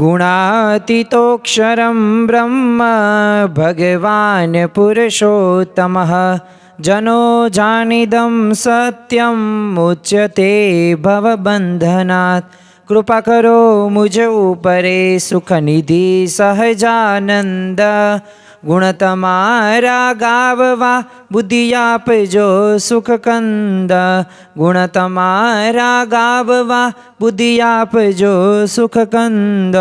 गुणातीतोऽक्षरं ब्रह्म भगवान् पुरुषोत्तमः जनो जानिदं सत्यं मुच्यते भवबंधनात्। कृपा करो मुझ ऊपरे सुखनिधि सहजानंद। गुण तमारा गाववा बुद्धि आपजो सुख कंद। गुण तमारा गाववा बुद्धि आपजो सुख कंद।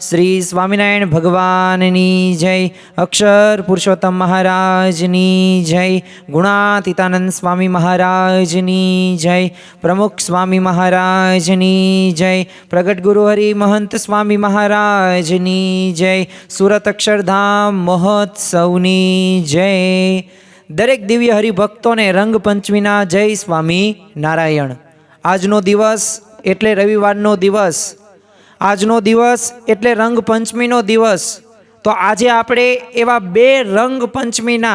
श्री स्वामिनारायण भगवाननी जय। अक्षर पुरुषोत्तम महाराजनी जय। गुणातीतानंद स्वामी महाराजनी जय। प्रमुख स्वामी महाराजनी जय। प्रगट गुरु हरि महंत स्वामी महाराजनी जय। सूरत अक्षरधाम महोत्सवनी जय। दरेक दिव्य हरिभक्तों ने रंग पंचमीना जय स्वामी नारायण। આજનો દિવસ એટલે રવિવારનો દિવસ, આજનો દિવસ એટલે રંગ પંચમીનો દિવસ। તો આજે આપણે એવા બે રંગ પંચમીના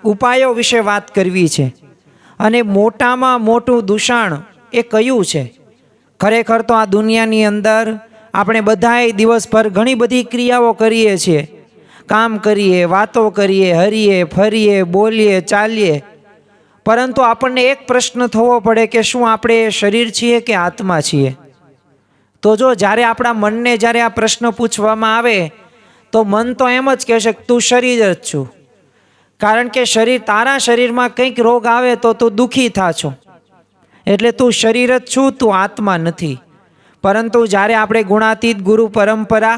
ઉપાયો વિશે વાત કરવી છે। અને મોટામાં મોટું દૂષણ એ કયું છે? ખરેખર તો આ દુનિયાની અંદર આપણે બધાય દિવસભર ઘણી બધી ક્રિયાઓ કરીએ છીએ, કામ કરીએ, વાતો કરીએ, હરીએ ફરીએ, બોલીએ ચાલીએ, પરંતુ આપણને એક પ્રશ્ન થવો પડે કે શું આપણે શરીર છીએ કે આત્મા છીએ? તો જો જ્યારે આપણા મનને જ્યારે આ પ્રશ્ન પૂછવામાં આવે તો મન તો એમ જ કહેશે કે તું શરીર જ છું, કારણ કે તારા શરીરમાં કંઈક રોગ આવે તો તું દુઃખી થાશો, એટલે તું શરીર જ છું, તું આત્મા નથી। પરંતુ જ્યારે આપણે ગુણાતીત ગુરુ પરંપરા,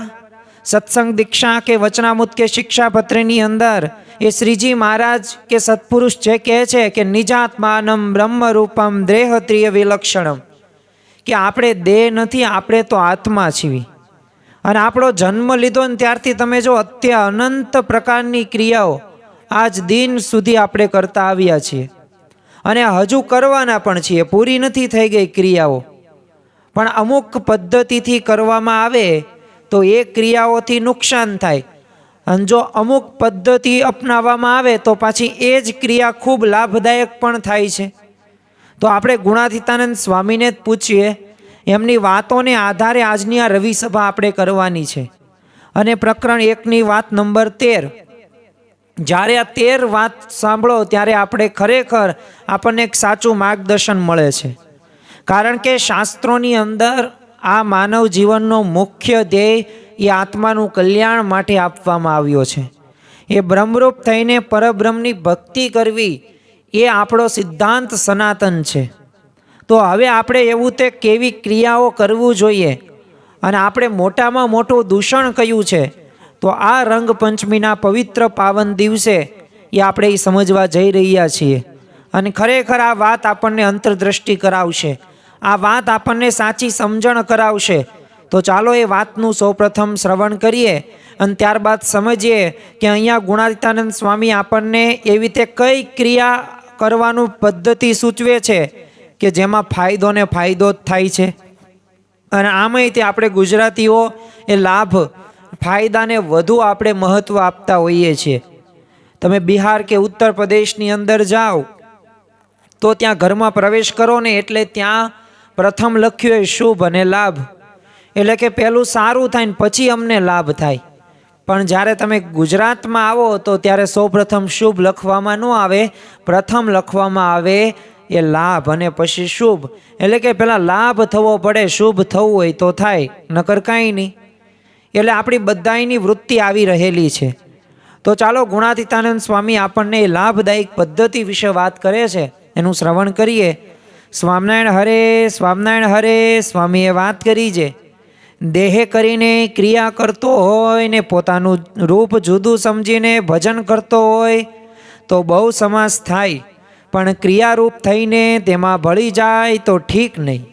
सत्संग दीक्षा के वचनामृत के शिक्षापत्रनी अंदर ये श्रीजी महाराज के सत्पुरुष जे कहे छे कि निजात्मानम ब्रह्म रूपम देहत्रिय विलक्षणम, कि आपणे देह नथी, आपणे तो आत्मा छीए। अने आपणो जन्म लीधो ने त्यारथी तमे जो अनंत प्रकारनी क्रियाओ आज दिन सुधी आपणे करता आव्या छीए अने हजू करवाना पण छीए। पूरी नथी थई गई क्रियाओ, पण अमुक पद्धतिथी करवामां आवे तो ये क्रियाओथी नुकसान थाय, अने जो अमुक पद्धति अपनाववामां आवे तो पाछी ए ज क्रिया खूब लाभदायक पण थाय छे। तो आपणे गुणातीतानंद स्वामीने ज पूछीए, एमनी वातोने आधारे आजनी आ रवि सभा आपणे करवानी छे। अने प्रकरण 1 नी वात नंबर 13, ज्यारे आ 13 वात सांभळो त्यारे आपणे खरेखर आपणने एक साचुं मार्गदर्शन मळे छे। कारण के शास्त्रोनी अंदर आ मानव जीवननो मुख्य ध्येय ये आत्मानुं कल्याण माटे आपवामां आव्यो छे। ए ब्रह्मरूप थईने परब्रह्मनी भक्ति करवी ए आपणो सिद्धांत सनातन छे। तो हवे आपणे एवुं ते केवी क्रियाओ करवुं जोईए अने आपणे मोटामां मोटुं दूषण कयुं छे? तो आ रंग पंचमीना पवित्र पावन दिवसे ए आपणे समजवा जई रह्या छीए। अने खरेखर आ वात आपणने अंतरदृष्टि करावशे, आ वात आपणने साची समजण करावशे। तो चालो ए वातनुं सौप्रथम श्रवण करीए अने त्यारबाद समजीए कि अहींया गुणातीतानंद स्वामी आपणने एवी रीते कई क्रिया करवानुं पद्धति सूचवे छे कि जेमां फायदो ने फायदो ज थाय छे। अने आमांय ते आपणे गुजरातीओ ए लाभ फायदाने वधु आपणे महत्व आपता होईए छीए। तमे बिहार के उत्तर प्रदेशनी अंदर जाओ तो त्यां घरमां प्रवेश करो ने एटले त्यां प्रथम लख्युं है शुभ अने लाभ, एटले के पहेलुं सारुं थाय ने पछी अमने लाभ थाय। पण ज्यारे तमे गुजरातमां आवो तो त्यारे सौप्रथम शुभ लखवामां न आवे, प्रथम लखवामां आवे ए लाभ अने पछी शुभ। एटले के पहेला लाभ थवो पड़े, शुभ थवुं होय तो थाय, नकर कांई नहीं। एटले आपणी बधायनी वृत्ति आवी रहेली छे। तो चालो गुणातीतानंद स्वामी आपणने लाभदायक पद्धति विषे वात करे छे, एनुं श्रवण करीए। स्वामिनारायण हरे, स्वामिनारायण हरे। स्वामीए वात करी जे देहे करीने क्रिया करतो होय ने पोतानुं रूप जुदुं समजीने भजन करतो होय तो बहु समास थाय, पण क्रियारूप थईने तेमां भળી जाय तो ठीक नहीं।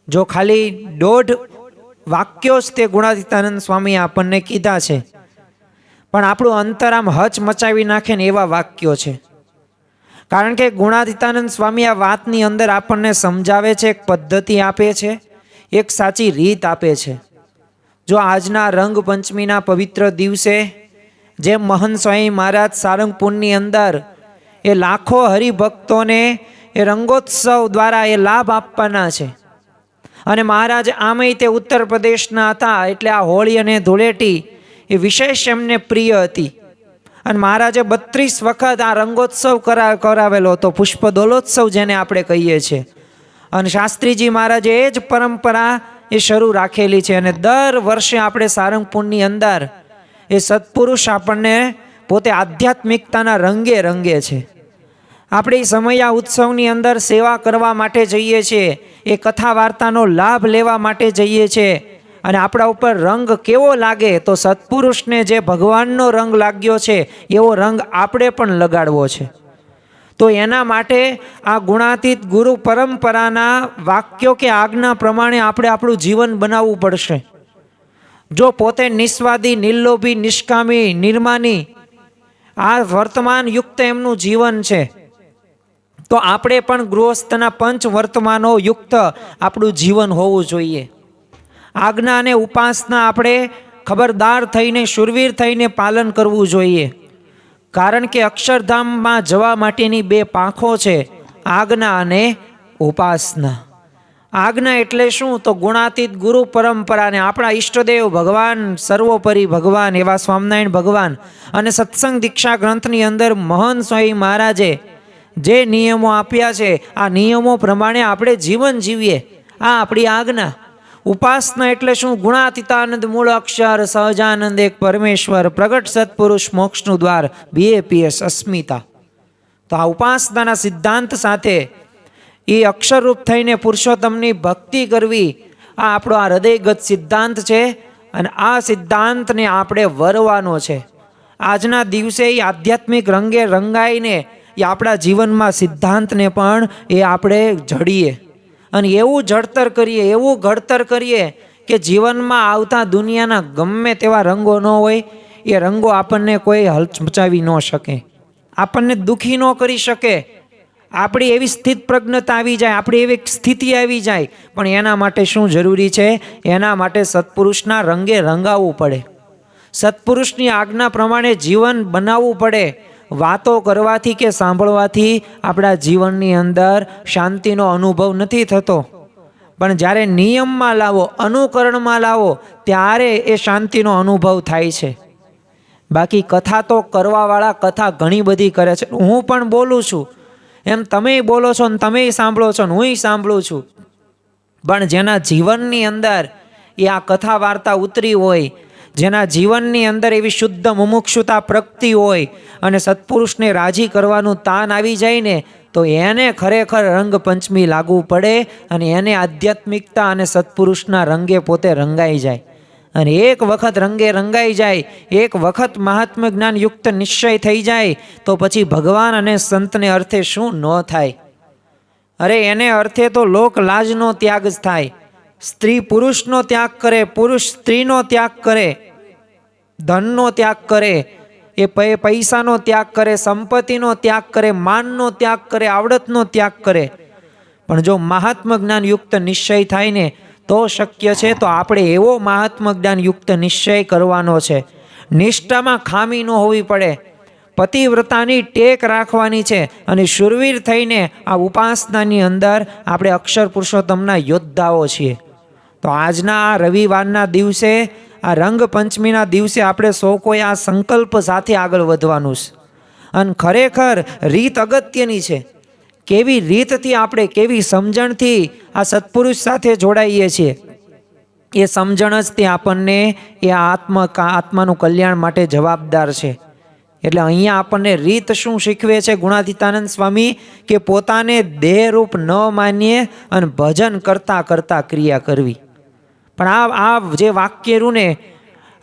जो खाली 1.5 वाक्यो ज ते गुणातीतानंद स्वामी आपणने कीधा छे, पण आपणुं अंतर आम हच मचावी नाखे ने एवा वाक्यो छे। कारण के गुणातीतानंद स्वामी आ वातनी अंदर आपणने समजावे छे, एक पद्धति आपे छे, एक साची रीत आपे छे। जो आजना रंग पंचमीना पवित्र दिवसे जे महंत स्वामी महाराज सारंगपुरनी अंदर ए लाखों हरिभक्तों ने ए रंगोत्सव द्वारा ए लाभ आपवाना छे। અને મહારાજ આમેય તે ઉત્તર પ્રદેશના હતા, એટલે આ હોળી અને ધૂળેટી એ વિશેષ એમને પ્રિય હતી. અને મહારાજે 32 વખત આ રંગોત્સવ કરાવેલો હતો, પુષ્પ દોલોત્સવ જેને આપણે કહીએ છીએ. અને શાસ્ત્રીજી મહારાજે એ જ પરંપરા એ શરૂ રાખેલી છે. અને દર વર્ષે આપણે સારંગપુરની અંદર એ સત્પુરુષ આપણને પોતે આધ્યાત્મિકતાના રંગે રંગે છે. આપણે સમયા ઉત્સવની અંદર સેવા કરવા માટે જઈએ છીએ, એ કથા વાર્તાનો લાભ લેવા માટે જઈએ છીએ. અને આપણા ઉપર રંગ કેવો લાગે તો સત્પુરુષને જે ભગવાનનો રંગ લાગ્યો છે એવો રંગ આપણે પણ લગાડવો છે. તો એના માટે આ ગુણાતીત ગુરુ પરંપરાના વાક્યો કે આજ્ઞા પ્રમાણે આપણે આપણું જીવન બનાવવું પડશે. જો પોતે નિસ્વાદી, નિર્લોભી, નિષ્કામી, નિર્માની આ વર્તમાન યુક્ત એમનું જીવન છે, તો આપણે પણ ગૃહસ્થના પંચ વર્તમાનો યુક્ત આપણું જીવન હોવું જોઈએ. આજ્ઞા અને ઉપાસના આપણે ખબરદાર થઈને, શૂરવીર થઈને પાલન કરવું જોઈએ. કારણ કે અક્ષરધામમાં જવા માટેની 2 પાંખો છે, આજ્ઞા અને ઉપાસના. આજ્ઞા એટલે શું? તો ગુણાતીત ગુરુ પરંપરાને આપણા ઈષ્ટદેવ ભગવાન, સર્વોપરી ભગવાન એવા સ્વામિનારાયણ ભગવાન અને સત્સંગ દીક્ષા ગ્રંથની અંદર મહંત સ્વામી મહારાજે જે નિયમો આપ્યા છે, આ નિયમો પ્રમાણે આપણે જીવન જીવીએ, આ આપણી આજ્ઞા. ઉપાસના એટલે શું? ગુણાતીતાનંદ મૂળ અક્ષર સહજાનંદ એક પરમેશ્વર પ્રગટ સત્પુરુષ મોક્ષનું દ્વાર BAPS અસ્મિતા. તો આ ઉપાસનાના સિદ્ધાંત સાથે એ અક્ષરરૂપ થઈને પુરુષોત્તમની ભક્તિ કરવી, આ આપણો આ હૃદયગત સિદ્ધાંત છે. અને આ સિદ્ધાંતને આપણે વરવાનો છે. આજના દિવસે એ આધ્યાત્મિક રંગે રંગાઈને એ આપણા જીવનમાં સિદ્ધાંતને પણ એ આપણે જડીએ અને એવું જડતર કરીએ, એવું ઘડતર કરીએ કે જીવનમાં આવતા દુનિયાના ગમે તેવા રંગો ન હોય, એ રંગો આપણને કોઈ હલચમચાવી ન શકે, આપણને દુઃખી ન કરી શકે. આપણી એવી સ્થિત પ્રજ્ઞતા આવી જાય, આપણી એવી સ્થિતિ આવી જાય. પણ એના માટે શું જરૂરી છે? એના માટે સત્પુરુષના રંગે રંગાવવું પડે, સત્પુરુષની આજ્ઞા પ્રમાણે જીવન બનાવવું પડે. વાતો કરવાથી કે સાંભળવાથી આપણા જીવનની અંદર શાંતિનો અનુભવ નથી થતો, પણ જ્યારે નિયમમાં લાવો, અનુકરણમાં લાવો, ત્યારે એ શાંતિનો અનુભવ થાય છે. બાકી કથા તો કરવાવાળા કથા ઘણી બધી કરે છે. હું પણ બોલું છું, એમ તમે બોલો છો ને તમે સાંભળો છો ને હું સાંભળું છું. પણ જેના જીવનની અંદર એ આ કથા વાર્તા ઉતરી હોય, જેના જીવનની અંદર એવી શુદ્ધ મુમુક્ષુતા પ્રગટી હોય અને સત્પુરુષને રાજી કરવાનું તાન આવી જાય ને, તો એને ખરેખર રંગપંચમી લાગવું પડે અને એને આધ્યાત્મિકતા અને સત્પુરુષના રંગે પોતે રંગાઈ જાય. અને એક વખત રંગે રંગાઈ જાય, એક વખત મહાત્મ જ્ઞાન યુક્ત નિશ્ચય થઈ જાય, તો પછી ભગવાન અને સંતને અર્થે શું ન થાય? અરે એને અર્થે તો લોક લાજનો ત્યાગ જ થાય. સ્ત્રી પુરુષનો ત્યાગ કરે, પુરુષ સ્ત્રીનો ત્યાગ કરે, ધનનો ત્યાગ કરે, એ પૈસાનો ત્યાગ કરે, સંપત્તિનો ત્યાગ કરે, માનનો ત્યાગ કરે, આવડતનો ત્યાગ કરે. પણ જો મહાત્મ જ્ઞાન યુક્ત નિશ્ચય થાય ને તો શક્ય છે. તો આપણે એવો મહાત્મ જ્ઞાન યુક્ત નિશ્ચય કરવાનો છે. નિષ્ઠામાં ખામી ન હોવી પડે, પતિવ્રતાની ટેક રાખવાની છે અને શૂરવીર થઈને આ ઉપાસનાની અંદર આપણે અક્ષર પુરુષોત્તમના યોદ્ધાઓ છીએ. તો આજના આ રવિવારના દિવસે, આ રંગપંચમીના દિવસે આપણે સૌ કોઈ આ સંકલ્પ સાથે આગળ વધવાનું છે. અને ખરેખર રીત અગત્યની છે. કેવી રીતથી આપણે, કેવી સમજણથી આ સત્પુરુષ સાથે જોડાઈએ છીએ, એ સમજણ જ તે આપણને એ આત્માનું કલ્યાણ માટે જવાબદાર છે. એટલે અહીંયા આપણને રીત શું શીખવે છે ગુણાતીતાનંદ સ્વામી? કે પોતાને દેહરૂપ ન માનીએ અને ભજન કરતાં કરતાં ક્રિયા કરવી. પણ આ જે વાક્ય રહ્યું ને,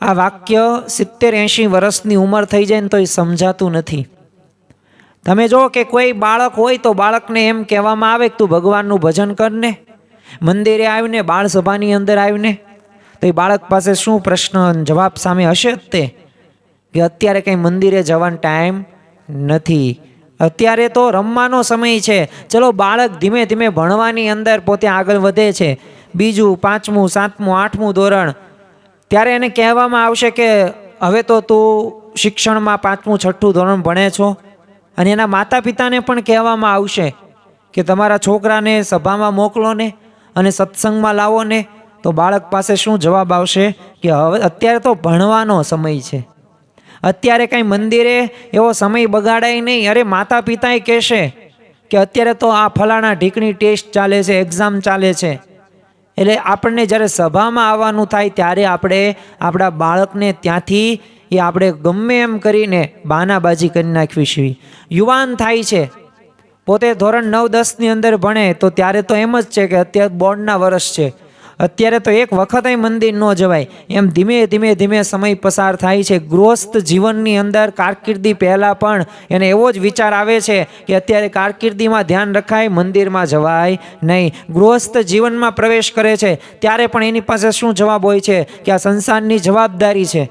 આ વાક્ય 70-80 વર્ષની ઉંમર થઈ જાય ને તો એ સમજાતું નથી. તમે જો કે કોઈ બાળક હોય તો બાળકને એમ કહેવામાં આવે કે તું ભગવાનનું ભજન કરને, મંદિરે આવીને, બાળ સભાની અંદર આવીને, તો એ બાળક પાસે શું પ્રશ્ન જવાબ સામે હશે જ તે કે અત્યારે કંઈ મંદિરે જવાનો ટાઈમ નથી, અત્યારે તો રમવાનો સમય છે. ચલો બાળક ધીમે ધીમે ભણવાની અંદર પોતે આગળ વધે છે, 2, 5, 7, 8મું ધોરણ, ત્યારે એને કહેવામાં આવશે કે હવે તો તું શિક્ષણમાં 5મું 6ઠું ધોરણ ભણે છો. અને એના માતા પિતાને પણ કહેવામાં આવશે કે તમારા છોકરાને સભામાં મોકલો ને. અને સત્સંગમાં લાવો ને તો બાળક પાસે શું જવાબ આવશે કે હવે અત્યારે તો ભણવાનો સમય છે, અત્યારે કાંઈ મંદિરે એવો સમય બગાડાય નહીં. અરે માતા પિતાએ કહેશે કે અત્યારે તો આ ફલાણા ઢીકણી ટેસ્ટ ચાલે છે, એક્ઝામ ચાલે છે. એટલે આપણને જ્યારે સભામાં આવવાનું થાય ત્યારે આપણે આપણા બાળકને ત્યાંથી એ આપણે ગમે એમ કરીને બાનાબાજી કરી નાખવી છે. યુવાન થાય છે, પોતે ધોરણ 9-10ની અંદર ભણે તો ત્યારે તો એમ જ છે કે અત્યારે બોર્ડના વર્ષ છે, અત્યારે તો એક વખત મંદિર ન જવાય. એમ ધીમે ધીમે ધીમે સમય પસાર થાય છે. ગૃહસ્થ જીવનની અંદર કારકિર્દી પહેલાં પણ એને એવો જ વિચાર આવે છે કે અત્યારે કારકિર્દીમાં ધ્યાન રખાય, મંદિરમાં જવાય નહીં. ગૃહસ્થ જીવનમાં પ્રવેશ કરે છે ત્યારે પણ એની પાસે શું જવાબ હોય છે કે આ સંસારની જવાબદારી છે,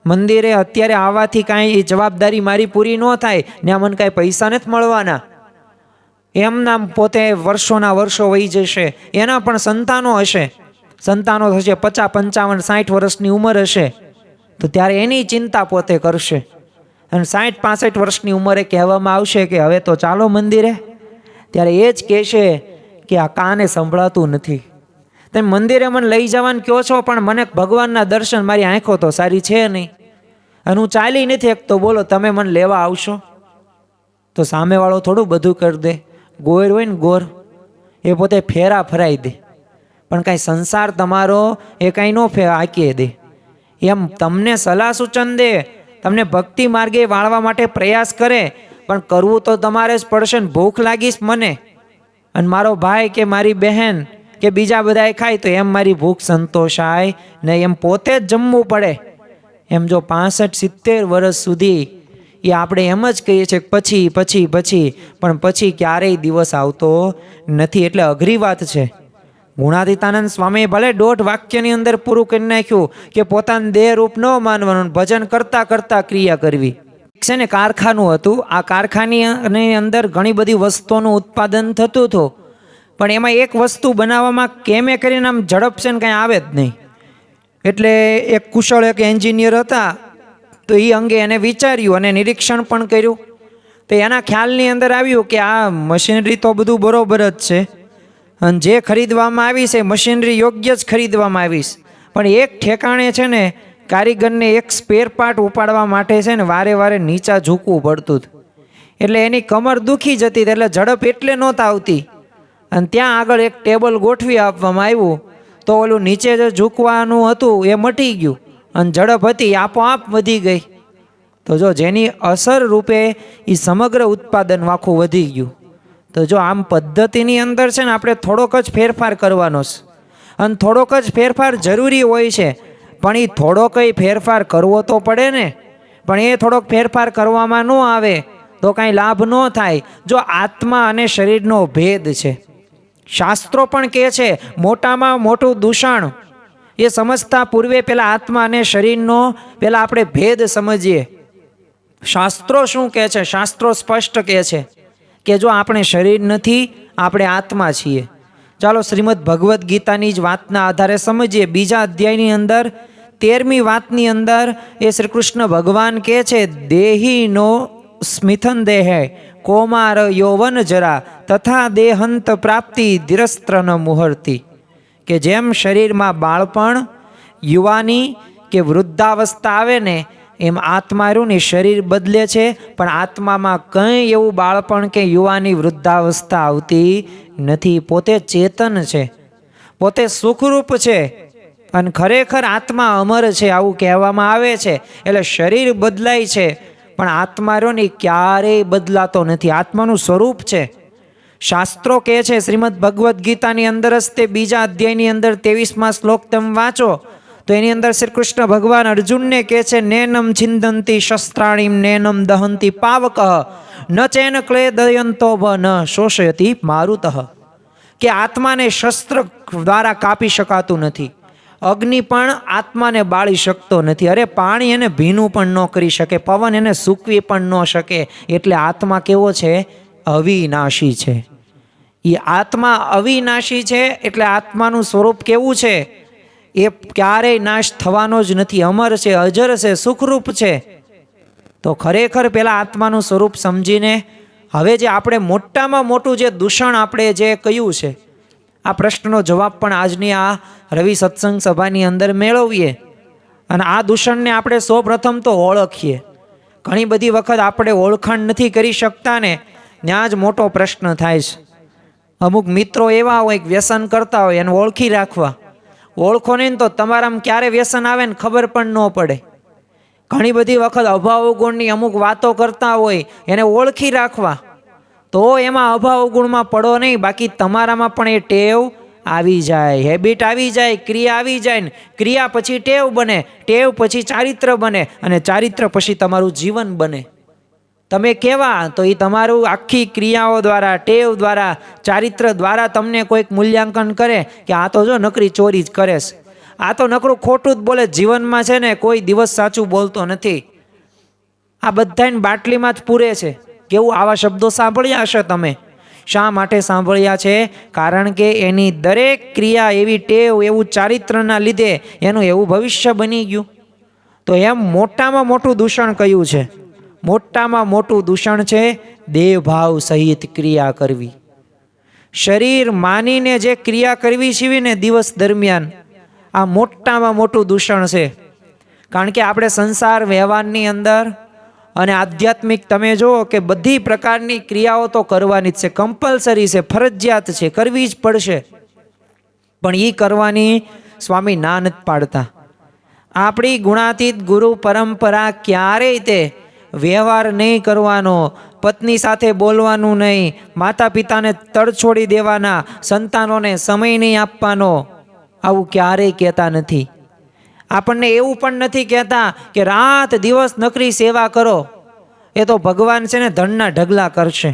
મંદિરે અત્યારે આવવાથી કાંઈ જવાબદારી મારી પૂરી ન થાય ને આ મને કાંઈ પૈસા નથી મળવાના. એમના પોતે વર્ષોના વર્ષો વહી જશે, એના પણ સંતાનો હશે, સંતાનો થશે 50, 55, 60 વર્ષની ઉંમર હશે તો ત્યારે એની ચિંતા પોતે કરશે. અને 60, 65 વર્ષની ઉંમરે કહેવામાં આવશે કે હવે તો ચાલો મંદિરે, ત્યારે એ જ કહેશે કે આ કાને સંભળાતું નથી, તમે મંદિરે મને લઈ જવાનું કહો છો પણ મને ભગવાનના દર્શન, મારી આંખો તો સારી છે નહીં અને હું ચાલી નથી એક, તો બોલો તમે મને લેવા આવશો? તો સામેવાળો થોડું બધું કરી દે, ગોર હોય ને ગોર એ પોતે ફેરા ફરાઈ દે, પણ કાંઈ સંસાર તમારો એ કાંઈ ન હાંકી દે. એમ તમને સલાહ સૂચન દે, તમને ભક્તિ માર્ગે વાળવા માટે પ્રયાસ કરે, પણ કરવું તો તમારે જ પડશે ને. ભૂખ લાગીશ મને અને મારો ભાઈ કે મારી બહેન કે બીજા બધાએ ખાય તો એમ મારી ભૂખ સંતોષાય નહીં, એમ પોતે જ જમવું પડે. એમ જો 65-70 વર્ષ સુધી એ આપણે એમ જ કહીએ છીએ પછી પછી પછી, પણ પછી ક્યારેય દિવસ આવતો નથી. એટલે અઘરી વાત છે. ગુણાતીતાનંદ સ્વામીએ ભલે 1.5 વાક્યની અંદર પૂરું કરી નાખ્યું કે પોતાનું દેહ રૂપ ન માનવાનું, ભજન કરતા કરતા ક્રિયા કરવી. છે ને કારખાનું હતું, આ કારખાનાની અંદર ઘણી બધી વસ્તુઓનું ઉત્પાદન થતું હતું, પણ એમાં એક વસ્તુ બનાવવામાં કેમે કરીને આમ ઝડપ છે ને કાંઈ આવે જ નહીં. એટલે એક કુશળ એક એન્જિનિયર હતા, તો એ અંગે એને વિચાર્યું અને નિરીક્ષણ પણ કર્યું. તો એના ખ્યાલની અંદર આવ્યું કે આ મશીનરી તો બધું બરોબર જ છે અને જે ખરીદવામાં આવી છે મશીનરી યોગ્ય જ ખરીદવામાં આવીશ, પણ એક ઠેકાણે છે ને કારીગરને એક સ્પેર પાર્ટ ઉપાડવા માટે છે ને વારે વારે નીચા ઝૂકવું પડતું હતું. એટલે એની કમર દુખી જતી, એટલે ઝડપ એટલે નહોતા આવતી. અને ત્યાં આગળ એક ટેબલ ગોઠવી આપવામાં આવ્યું, તો ઓલું નીચે જે ઝૂકવાનું હતું એ મટી ગયું અને ઝડપ હતી આપોઆપ વધી ગઈ. તો જો જેની અસર રૂપે એ સમગ્ર ઉત્પાદન આખું વધી ગયું. તો જો આમ પદ્ધતિની અંદર છે ને આપણે થોડોક જ ફેરફાર કરવાનો છે અને થોડોક જ ફેરફાર જરૂરી હોય છે, પણ એ થોડોક ફેરફાર કરવો તો પડે ને. પણ એ થોડોક ફેરફાર કરવામાં ન આવે તો કાંઈ લાભ ન થાય. જો આત્મા અને શરીરનો ભેદ છે, શાસ્ત્રો પણ કહે છે મોટામાં મોટું દૂષણ એ સમજતા પૂર્વે પહેલાં આત્મા અને શરીરનો પહેલાં આપણે ભેદ સમજીએ. શાસ્ત્રો શું કહે છે? શાસ્ત્રો સ્પષ્ટ કહે છે કે જો આપણે શરીર નથી, આપણે આત્મા છીએ. ચાલો શ્રીમદ ભગવદ્ ગીતાની જ વાતના આધારે સમજીએ. 2 અધ્યાયની અંદર 13મી વાતની અંદર એ શ્રી કૃષ્ણ ભગવાન કહે છે, દેહીનો સ્મિથન દેહે કૌમાર યૌવન જરા તથા દેહંત પ્રાપ્તિ ધીરસ્ત્રન મુહૂર્તિ. કે જેમ શરીરમાં બાળપણ, યુવાની કે વૃદ્ધાવસ્થા આવે ને, એમ આત્મા રહ્યું ને શરીર બદલે છે, પણ આત્મામાં કંઈ એવું બાળપણ કે યુવાની વૃદ્ધાવસ્થા આવતી નથી. પોતે ચેતન છે, પોતે સુખરૂપ છે અને ખરેખર આત્મા અમર છે આવું કહેવામાં આવે છે. એટલે શરીર બદલાય છે પણ આત્મા રહ્યો ને ક્યારેય બદલાતો નથી, આત્માનું સ્વરૂપ છે. શાસ્ત્રો કહે છે, શ્રીમદ ભગવદ્ ગીતાની અંદર જ તે 2 અધ્યાયની અંદર 23મા શ્લોક તમે વાંચો તો એની અંદર શ્રી કૃષ્ણ ભગવાન અર્જુનને કહે છે, નેનમ છિંદંતી શસ્ત્રાણીમ નેનમ દહંતી પાવક ન ચેન ક્લેદયંતો ન શોષયતી મારુતઃ. કે આત્માને શસ્ત્ર દ્વારા કાપી શકાતું નથી, અગ્નિ પણ આત્માને બાળી શકતો નથી, અરે પાણી એને ભીનું પણ ન કરી શકે, પવન એને સૂકવી પણ ન શકે. એટલે આત્મા કેવો છે? અવિનાશી છે. એ આત્મા અવિનાશી છે એટલે આત્માનું સ્વરૂપ કેવું છે? એ ક્યારેય નાશ થવાનો જ નથી, અમર છે, અજર છે, સુખરૂપ છે. તો ખરેખર પહેલાં આત્માનું સ્વરૂપ સમજીને હવે જે આપણે મોટામાં મોટું જે દૂષણ આપણે જે કહ્યું છે, આ પ્રશ્નનો જવાબ પણ આજની આ રવિ સત્સંગ સભાની અંદર મેળવીએ અને આ દૂષણને આપણે સૌપ્રથમ તો ઓળખીએ. ઘણી બધી વખત આપણે ઓળખાણ નથી કરી શકતા ને ત્યાં જ મોટો પ્રશ્ન થાય છે. અમુક મિત્રો એવા હોય કે વ્યસન કરતા હોય એને ઓળખી રાખવા. ઓળખો નહીં તો તમારામાં ક્યારે વ્યસન આવે ને ખબર પણ ન પડે. ઘણી બધી વખત અભાવ ગુણની અમુક વાતો કરતા હોય એને ઓળખી રાખવા, તો એમાં અભાવ ગુણમાં પડો નહીં. બાકી તમારામાં પણ એ ટેવ આવી જાય, હેબિટ આવી જાય, ક્રિયા આવી જાય ને ક્રિયા પછી ટેવ બને, ટેવ પછી ચારિત્ર બને અને ચારિત્ર પછી તમારું જીવન બને. તમે કેવા તો એ તમારું આખી ક્રિયાઓ દ્વારા, ટેવ દ્વારા, ચારિત્ર દ્વારા તમને કોઈક મૂલ્યાંકન કરે કે આ તો જો નકરી ચોરી જ કરે છે, આ તો નકરું ખોટું જ બોલે, જીવનમાં છે ને કોઈ દિવસ સાચું બોલતો નથી, આ બધાને બાટલીમાં જ પૂરે છે. કેવું આવા શબ્દો સાંભળ્યા હશે તમે. શા માટે સાંભળ્યા છે? કારણ કે એની દરેક ક્રિયા એવી ટેવ, એવું ચારિત્રના લીધે એનું એવું ભવિષ્ય બની ગયું. તો એમ મોટામાં મોટું દૂષણ કયું છે? મોટામાં મોટું દૂષણ છે દેહભાવ સહિત ક્રિયા કરવી. શરીર માનીને જે ક્રિયા કરવી છે ને દિવસ દરમિયાન, આ મોટામાં મોટું દૂષણ છે. કારણ કે આપણે સંસાર વ્યવહારની અંદર અને આધ્યાત્મિક તમે જુઓ કે બધી પ્રકારની ક્રિયાઓ તો કરવાની જ છે, કમ્પલસરી છે, ફરજિયાત છે, કરવી જ પડશે. પણ એ કરવાની સ્વામી ના નથી પાડતા. આપણી ગુણાતીત ગુરુ પરંપરા ક્યારેય તે વ્યવહાર નહીં કરવાનો, પત્ની સાથે બોલવાનું નહીં, માતા પિતાને તડછોડી દેવાના, સંતાનોને સમય નહીં આપવાનો, આવું ક્યારેય કહેતા નથી. આપણને એવું પણ નથી કહેતા કે રાત દિવસ નકરી સેવા કરો, એ તો ભગવાન છે ને ધનના ઢગલા કરશે,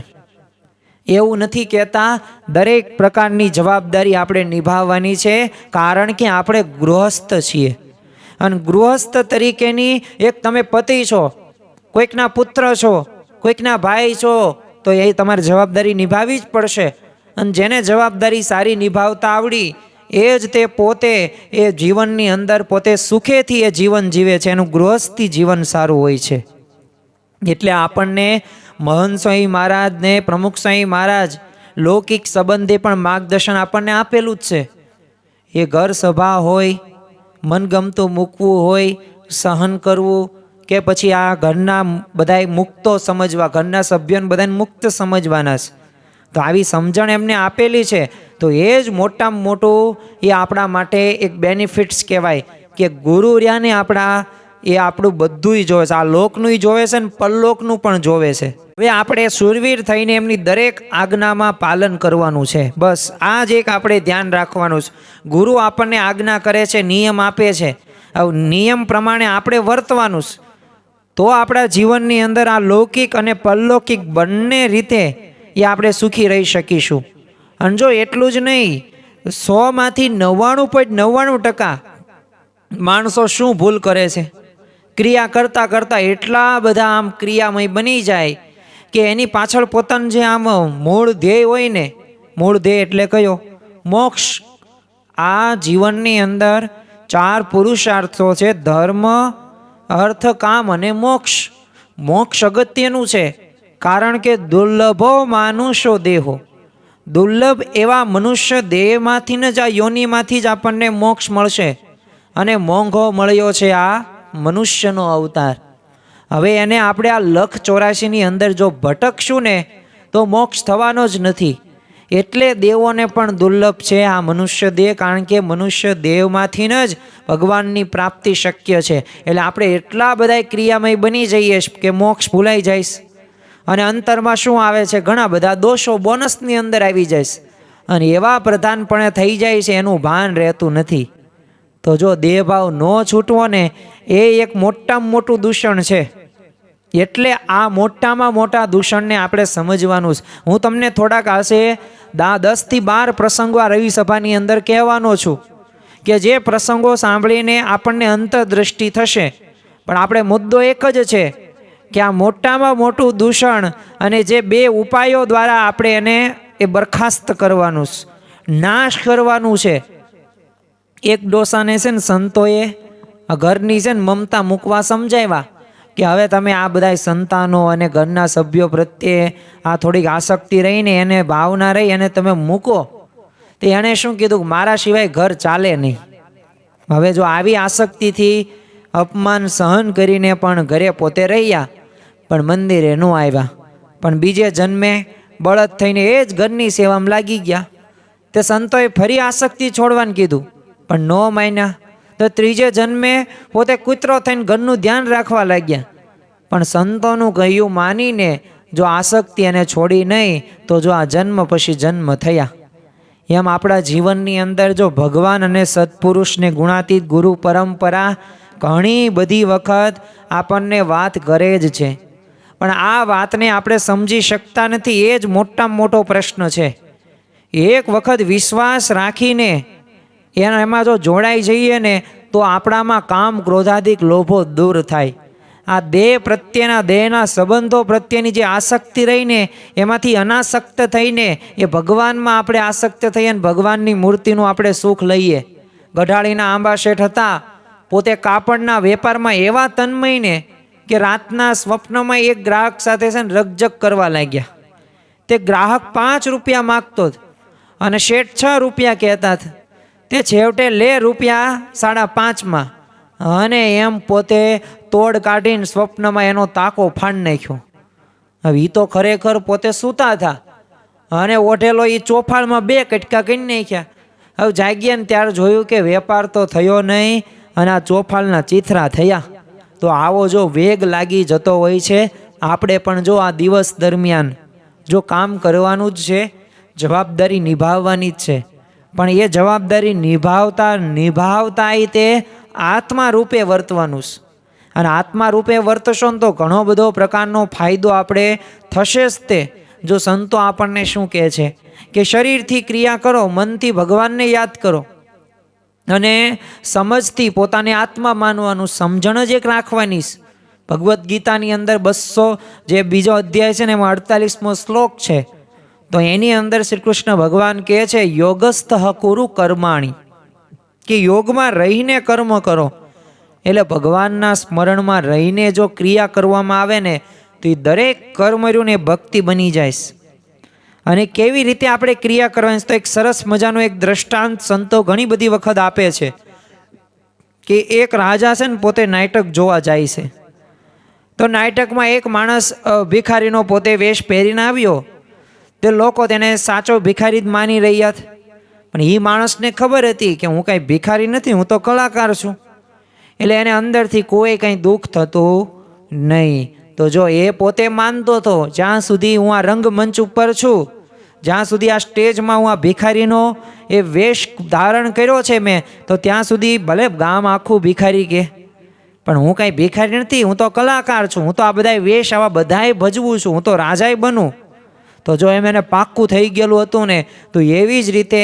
એવું નથી કહેતા. દરેક પ્રકારની જવાબદારી આપણે નિભાવવાની છે, કારણ કે આપણે ગૃહસ્થ છીએ. અને ગૃહસ્થ તરીકેની એક તમે પતિ છો, કોઈકના પુત્ર છો, કોઈકના ભાઈ છો, તો એ તમારે જવાબદારી નિભાવવી જ પડશે. અને જેને જવાબદારી સારી નિભાવતા આવડી એ જ તે પોતે એ જીવનની અંદર પોતે સુખેથી એ જીવન જીવે છે, એનું ગૃહસ્થી જીવન સારું હોય છે. એટલે આપણને મહંત સ્વામી મહારાજ ને પ્રમુખ સ્વામી મહારાજ લૌકિક સંબંધે પણ માર્ગદર્શન આપણને આપેલું જ છે. એ ઘર સભા હોય, મનગમતું મૂકવું હોય, સહન કરવું, કે પછી આ ઘરના બધાય મુક્તો સમજવા, ઘરના સભ્યોને બધાને મુક્ત સમજવાના છે. તો આવી સમજણ એમને આપેલી છે. તો એ જ મોટામાં મોટું એ આપણા માટે એક બેનિફિટ્સ કહેવાય કે ગુરુ રહ્યા ને આપણા, એ આપણું બધુંય જોવે છે, આ લોકનું જોવે છે ને પરલોકનું પણ જોવે છે. હવે આપણે સુરવીર થઈને એમની દરેક આજ્ઞામાં પાલન કરવાનું છે. બસ આ જ એક આપણે ધ્યાન રાખવાનું છે. ગુરુ આપણને આજ્ઞા કરે છે, નિયમ આપે છે, નિયમ પ્રમાણે આપણે વર્તવાનું છે. તો આપણા જીવનની અંદર આ લૌકિક અને પરલૌકિક બંને રીતે એ આપણે સુખી રહી શકીશું. અને જો એટલું જ નહીં, 100માંથી 99.99% માણસો શું ભૂલ કરે છે? ક્રિયા કરતાં કરતાં એટલા બધા આમ ક્રિયામય બની જાય કે એની પાછળ પોતાનું જે આમ મૂળ ધ્યેય હોય ને, મૂળ ધ્યેય એટલે કયો? મોક્ષ. આ જીવનની અંદર 4 પુરુષાર્થો છે: ધર્મ, અર્થ, કામ અને મોક્ષ. મોક્ષ અગત્યનું છે, કારણ કે દુર્લભો માનુષો દેહો, દુર્લભ એવા મનુષ્ય દેહમાંથી જ, આ યોનિમાંથી જ આપણને મોક્ષ મળશે. અને મોંઘો મળ્યો છે આ મનુષ્યનો અવતાર. હવે એને આપણે આ 184ની અંદર જો ભટકશું ને તો મોક્ષ થવાનો જ નથી. એટલે દેવોને પણ દુર્લભ છે આ મનુષ્ય દેહ, કારણ કે મનુષ્ય દેહમાંથી જ ભગવાનની પ્રાપ્તિ શક્ય છે. એટલે આપણે એટલા બધા ક્રિયામય બની જઈએ કે મોક્ષ ભૂલાઈ જાય. અને અંતરમાં શું આવે છે? ઘણા બધા દોષો બોનસની અંદર આવી જાય અને એવા પ્રધાનપણે થઈ જાય છે, એનું ભાન રહેતું નથી. તો જો દેહભાવ ન છૂટવો ને એ એક મોટામાં મોટું દૂષણ છે. એટલે આ મોટામાં મોટા દૂષણને આપણે સમજવાનું છે. હું તમને થોડાક હશે 10 થી 12 પ્રસંગો આ રવિ સભાની અંદર કહેવાનો છું કે જે પ્રસંગો સાંભળીને આપણને અંતરદ્રષ્ટિ થશે. પણ આપણે મુદ્દો એક જ છે કે આ મોટામાં મોટું દૂષણ અને જે 2 ઉપાયો દ્વારા આપણે એને એ બરખાસ્ત કરવાનું છે, નાશ કરવાનું છે. એક ડોસાને છે ને સંતોએ ઘરની છે ને મમતા મૂકવા સમજાવ્યા કે હવે તમે આ બધા સંતાનો અને ઘરના સભ્યો પ્રત્યે આ થોડીક આસક્તિ રહીને એને ભાવના રહી અને તમે મૂકો. તો એણે શું કીધું કે મારા સિવાય ઘર ચાલે નહીં. હવે જો આવી આસક્તિથી અપમાન સહન કરીને પણ ઘરે પોતે રહ્યા, પણ મંદિરે ન આવ્યા, પણ બીજે જન્મે બળદ થઈને એ જ ઘરની સેવામાં લાગી ગયા. તે સંતોએ ફરી આસક્તિ છોડવાનું કીધું, પણ ન માન્યા. તો ત્રીજે જન્મે પોતે કૂતરો થઈને ઘરનું ધ્યાન રાખવા લાગ્યા, પણ સંતોનું કહ્યું માનીને જો આસક્તિ એને છોડી નહીં, તો જો આ જન્મ પછી જન્મ થયા. એમ આપણા જીવનની અંદર જો ભગવાન અને સત્પુરુષને ગુણાતીત ગુરુ પરંપરા ઘણી બધી વખત આપણને વાત કરે જ છે, પણ આ વાતને આપણે સમજી શકતા નથી. એ જ મોટામાં મોટો પ્રશ્ન છે. એક વખત વિશ્વાસ રાખીને એમાં જો જોડાઈ જઈએ ને, તો આપણામાં કામ ક્રોધાદિક લોભો દૂર થાય. આ દેહ પ્રત્યેના દેહના સંબંધો પ્રત્યેની જે આસક્તિ રહીને એમાંથી અનાસક્ત થઈને એ ભગવાનમાં આપણે આસક્ત થઈએ અને ભગવાનની મૂર્તિનું આપણે સુખ લઈએ. ગઢાળીના આંબા શેઠ હતા, પોતે કાપડના વેપારમાં એવા તન્મયને કે રાતના સ્વપ્નમાં એક ગ્રાહક સાથે છે ને રકઝક કરવા લાગ્યા. તે ગ્રાહક 5 રૂપિયા માગતો અને શેઠ 6 રૂપિયા કહેતા. તે છેવટે લે રૂપિયા 5.5માં અને એમ પોતે તોડ કાઢીને સ્વપ્નમાં એનો તાકો ફાડી નાખ્યો. હવે એ તો ખરેખર પોતે સૂતા હતા અને ઓઢેલો એ ચોફાળમાં 2 કટકા કરી નાખ્યા. હવે જાગ્યા ને ત્યારે જોયું કે વેપાર તો થયો નહીં અને આ ચોફાળના ચીથરા થયા. તો આવો જો વેગ લાગી જતો હોય છે. આપણે પણ જો આ દિવસ દરમિયાન જો કામ કરવાનું જ છે, જવાબદારી નિભાવવાની જ છે, પણ એ જવાબદારી નિભાવતા તે આત્મા રૂપે વર્તવાનું છે. અને આત્મા રૂપે વર્તશો ને તો ઘણો બધો પ્રકારનો ફાયદો આપણે થશે જ. તે જો સંતો આપણને શું કહે છે કે શરીરથી ક્રિયા કરો, મનથી ભગવાનને યાદ કરો અને સમજથી પોતાને આત્મા માનવાનું સમજણ જ એક રાખવાની. ભગવદ્ ગીતાની અંદર 200 જે બીજો અધ્યાય છે ને એમાં 48મો શ્લોક છે. તો એની અંદર શ્રી કૃષ્ણ ભગવાન કહે છે યોગસ્થ કુરુ કર્માણી, કે યોગમાં રહીને કર્મ કરો. એટલે ભગવાનના સ્મરણમાં રહીને જો ક્રિયા કરવામાં આવે ને તો એ દરેક કર્મર્યુને ભક્તિ બની જાય. અને કેવી રીતે આપણે ક્રિયા કરવાની, તો એક સરસ મજાનો એક દ્રષ્ટાંત સંતો ઘણી બધી વખત આપે છે કે એક રાજા છે ને પોતે નાટક જોવા જાય છે. તો નાટકમાં એક માણસ ભિખારીનો પોતે વેશ પહેરીને આવ્યો. તે લોકો તેને સાચો ભિખારી જ માની રહ્યા હતા, પણ એ માણસને ખબર હતી કે હું કાંઈ ભિખારી નથી, હું તો કલાકાર છું. એટલે એને અંદરથી કોઈ કંઈ દુઃખ થતું નહીં. તો જો એ પોતે માનતો હતો જ્યાં સુધી હું આ રંગમંચ ઉપર છું, જ્યાં સુધી આ સ્ટેજમાં હું આ ભિખારીનો એ વેશ ધારણ કર્યો છે મેં, તો ત્યાં સુધી ભલે ગામ આખું ભિખારી કે, પણ હું કાંઈ ભિખારી નથી, હું તો કલાકાર છું, હું તો આ બધા વેશ આવા બધાય ભજવું છું, હું તો રાજાય બનું. તો જો એમ એને પાક્કું થઈ ગયેલું હતું ને, તો એવી જ રીતે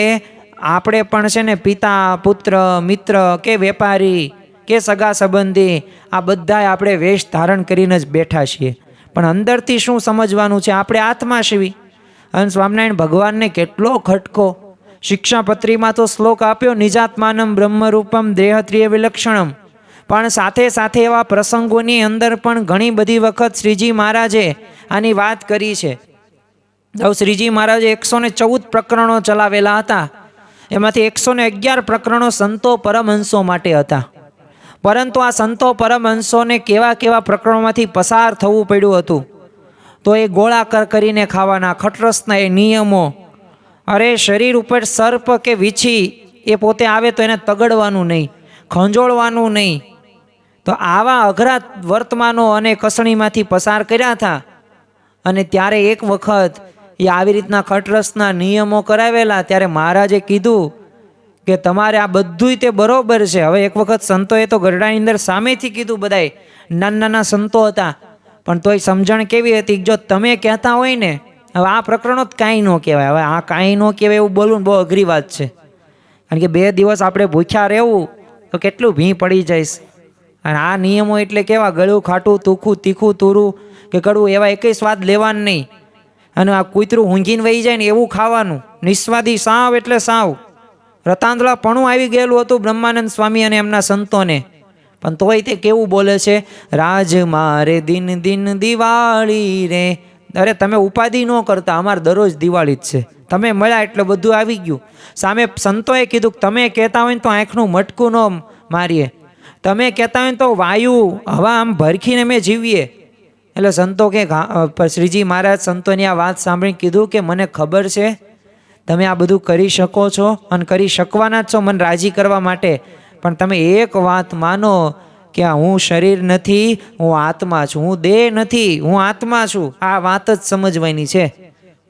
આપણે પણ છે ને પિતા, પુત્ર, મિત્ર કે વેપારી કે સગા સંબંધી આ બધાય આપણે વેશ ધારણ કરીને જ બેઠા છીએ, પણ અંદરથી શું સમજવાનું છે, આપણે આત્મા છીએ. અને સ્વામિનારાયણ ભગવાનને કેટલો ખટકો શિક્ષાપત્રીમાં તો શ્લોક આપ્યો નિજાત્માનમ બ્રહ્મરૂપમ દેહત્રિય વિલક્ષણમ, પણ સાથે સાથે એવા પ્રસંગોની અંદર પણ ઘણી બધી વખત શ્રીજી મહારાજે આની વાત કરી છે. શ્રીજી મહારાજે 114 પ્રકરણો ચલાવેલા હતા. એમાંથી 111 પ્રકરણો સંતો પરમહંસો માટે હતા. પરંતુ આ સંતો પરમહંસોને કેવા કેવા પ્રકરણોમાંથી પસાર થવું પડ્યું હતું. તો એ ગોળાકાર કરીને ખાવાના, ખટરસના એ નિયમો, અરે શરીર ઉપર સર્પ કે વીછી એ પોતે આવે તો એને તગડવાનું નહીં, ખંજોળવાનું નહીં. તો આવા અઘરા વર્તમાનો અને કસણીમાંથી પસાર કર્યા હતા. અને ત્યારે એક વખત એ આવી રીતના ખટરસના નિયમો કરાવેલા. ત્યારે મહારાજે કીધું કે તમારે આ બધુંય તે બરોબર છે. હવે એક વખત સંતોએ તો ગરડાની અંદર સામેથી કીધું, બધાય નાના નાના સંતો હતા, પણ તોય સમજણ કેવી હતી, જો તમે કહેતા હોય ને હવે આ પ્રકરણો જ કાંઈ ન કહેવાય, હવે આ કાંઈ ન કહેવાય એવું બોલવું બહુ અઘરી વાત છે. કારણ કે 2 દિવસ આપણે ભૂખ્યા રહેવું તો કેટલું ભી પડી જઈશ. અને આ નિયમો એટલે કેવા, ગળું ખાટું, તીખું તીખું તુરું કે કડવું એવા એકેય સ્વાદ લેવાનું નહીં. અને આ કૂતરું ઊંઘીને વહી જાય ને એવું ખાવાનું, નિસ્વાદી સાવ એટલે સાવ. રતાંદળાપણું આવી ગયેલું હતું બ્રહ્માનંદ સ્વામી અને એમના સંતોને, પણ તોય તે કેવું બોલે છે, રાજ મારે દિન દિન દિવાળી રે. અરે તમે ઉપાધિ ન કરતા, અમારે દરરોજ દિવાળી જ છે, તમે મળ્યા એટલે બધું આવી ગયું. સામે સંતોએ કીધું કે તમે કહેતા હોય ને તો આંખનું મટકું ન મારીએ, તમે કહેતા હોય ને તો વાયુ હવા આમ ભરખીને અમે જીવીએ. એટલે સંતો કે શ્રીજી મહારાજ સંતોની આ વાત સાંભળીને કીધું કે મને ખબર છે તમે આ બધું કરી શકો છો અને કરી શકવાના જ છો મને રાજી કરવા માટે, પણ તમે એક વાત માનો કે હું શરીર નથી, હું આત્મા છું, હું દેહ નથી, હું આત્મા છું. આ વાત જ સમજવાની છે.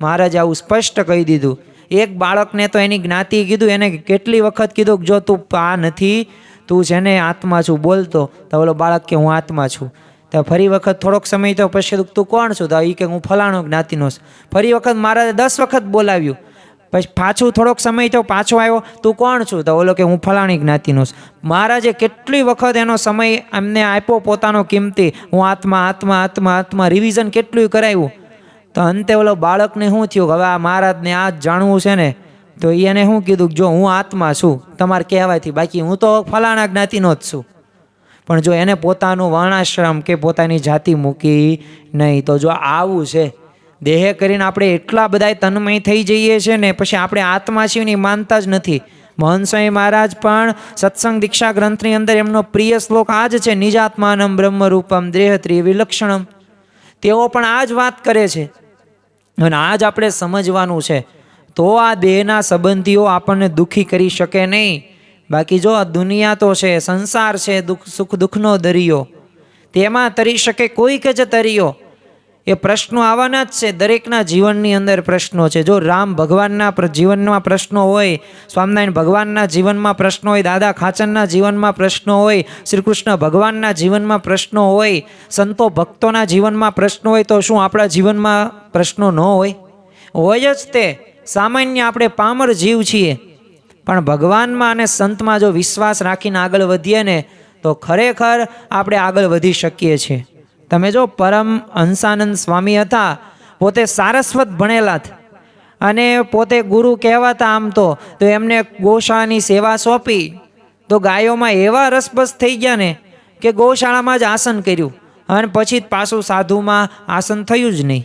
મહારાજ આવું સ્પષ્ટ કહી દીધું. એક બાળકને તો એની જ્ઞાતિ કીધું, એને કેટલી વખત કીધું કે જો તું આ નથી, તું છે ને આત્મા છું બોલતો, તો ઓલો બાળક કે હું આત્મા છું. તો ફરી વખત થોડોક સમય તો પછી તું કોણ છું? તો એ કે હું ફલાણો જ્ઞાતિનો છું. ફરી વખત મહારાજે 10 વખત બોલાવ્યું. પછી પાછું થોડોક સમય તો પાછો આવ્યો, તું કોણ છું? તો ઓલો કે હું ફલાણી જ્ઞાતિનો છું. મહારાજે કેટલી વખત એનો સમય એમને આપ્યો પોતાનો કિંમતી, હું આત્મા આત્મા આત્મા આત્મા, રિવિઝન કેટલું કરાવ્યું. તો અંતે ઓલો બાળકને શું થયું? હવે આ મહારાજને આ જ જાણવું છે ને, તો એને શું કીધું? જો હું આત્મા છું તમારે કહેવાયથી, બાકી હું તો ફલાણા જ્ઞાતિનો જ છું. પણ જો એને પોતાનું વર્ણાશ્રમ કે પોતાની જાતિ મૂકી નહીં. તો જો આવું છે દેહ કરીને આપણે એટલા બધા તન્મય થઈ જઈએ છીએ ને, પછી આપણે આત્મા શિવની માનતા જ નથી. મહંત સ્વામી મહારાજ પણ સત્સંગ દીક્ષા ગ્રંથની અંદર એમનો પ્રિય શ્લોક આ જ છે, નિજાત્માનમ બ્રહ્મરૂપમ દેહત્રિય વિલક્ષણમ. તેઓ પણ આ જ વાત કરે છે અને આ જ આપણે સમજવાનું છે. તો આ દેહના સંબંધીઓ આપણને દુઃખી કરી શકે નહીં. બાકી જો આ દુનિયા તો છે, સંસાર છે, સુખ દુઃખનો દરિયો, તેમાં તરી શકે કોઈક જ તરિયો. એ પ્રશ્નો આવવાના જ છે. દરેકના જીવનની અંદર પ્રશ્નો છે. જો રામ ભગવાનના જીવનમાં પ્રશ્નો હોય, સ્વામિનારાયણ ભગવાનના જીવનમાં પ્રશ્નો હોય, દાદા ખાચરના જીવનમાં પ્રશ્નો હોય, શ્રી કૃષ્ણ ભગવાનના જીવનમાં પ્રશ્નો હોય, સંતો ભક્તોના જીવનમાં પ્રશ્નો હોય, તો શું આપણા જીવનમાં પ્રશ્નો ન હોય? હોય જ તે. સામાન્ય આપણે પામર જીવ છીએ, પણ ભગવાનમાં અને સંતમાં જો વિશ્વાસ રાખીને આગળ વધીએ ને, તો ખરેખર આપણે આગળ વધી શકીએ છીએ. તમે જો પરમ હંસાનંદ સ્વામી હતા, પોતે સારસ્વત ભણેલા અને પોતે ગુરુ કહેવાતા. આમ તો એમને ગૌશાળાની સેવા સોંપી તો ગાયોમાં એવા રસબસ થઈ ગયા ને કે ગૌશાળામાં જ આસન કર્યું અને પછી પાછું સાધુમાં આસન થયું જ નહીં.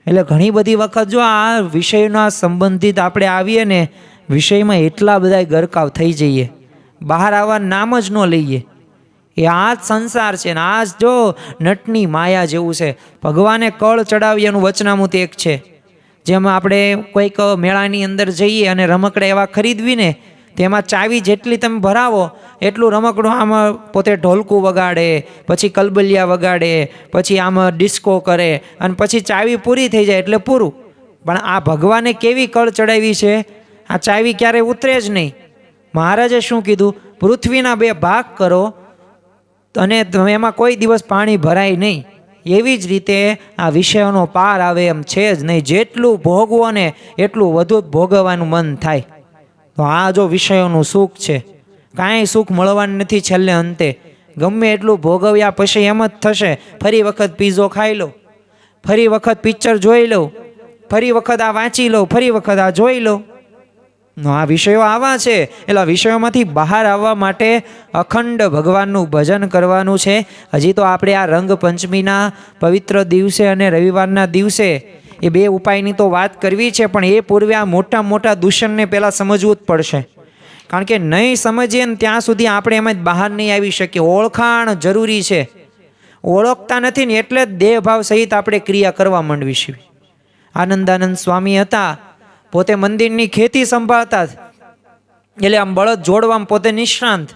એટલે ઘણી બધી વખત જો આ વિષયના સંબંધિત આપણે આવીએ ને, વિષયમાં એટલા બધા ગરકાવ થઈ જઈએ, બહાર આવવા નામ જ ન લઈએ. એ આ જ સંસાર છે ને આ જ જો નટની માયા જેવું છે. ભગવાને કળ ચડાવી એનું વચનામૃત એક છે. જેમાં આપણે કોઈક મેળાની અંદર જઈએ અને રમકડા એવા ખરીદવી ને, તેમાં ચાવી જેટલી તમે ભરાવો એટલું રમકડું આમાં પોતે ઢોલકું વગાડે, પછી કલબલિયા વગાડે, પછી આમાં ડિસ્કો કરે અને પછી ચાવી પૂરી થઈ જાય એટલે પૂરું. પણ આ ભગવાને કેવી કળ ચડાવી છે, આ ચાવી ક્યારે ઉતરે જ નહીં. મહારાજે શું કીધું? પૃથ્વીના 2 ભાગ કરો અને એમાં કોઈ દિવસ પાણી ભરાય નહીં. એવી જ રીતે આ વિષયોનો પાર આવે એમ છે જ નહીં. જેટલું ભોગવો ને એટલું વધુ ભોગવવાનું મન થાય. તો આ જો વિષયોનું સુખ છે, કાંઈ સુખ મળવાનું નથી છેલ્લે અંતે. ગમે એટલું ભોગવ્યા પછી એમ જ થશે, ફરી વખત પીઝો ખાઈ લો, ફરી વખત પિક્ચર જોઈ લો, ફરી વખત આ વાંચી લો, ફરી વખત આ જોઈ લો. આ વિષયો આવા છે. એટલે વિષયોમાંથી બહાર આવવા માટે અખંડ ભગવાનનું ભજન કરવાનું છે. હજી તો આપણે આ રંગ પંચમીના પવિત્ર દિવસે અને રવિવારના દિવસે એ 2 ઉપાયની તો વાત કરવી છે, પણ એ પૂર્વે આ મોટા મોટા દૂષણને પહેલાં સમજવું જ પડશે. કારણ કે નહીં સમજીએ ને ત્યાં સુધી આપણે એમ જ બહાર નહીં આવી શકીએ. ઓળખાણ જરૂરી છે. ઓળખતા નથી ને એટલે જ દેહભાવ સહિત આપણે ક્રિયા કરવા માંડવીશું. આનંદાનંદ સ્વામી હતા, પોતે મંદિરની ખેતી સંભાળતા, એટલે આમ બળદ જોડવામાં પોતે નિષ્ણાંત.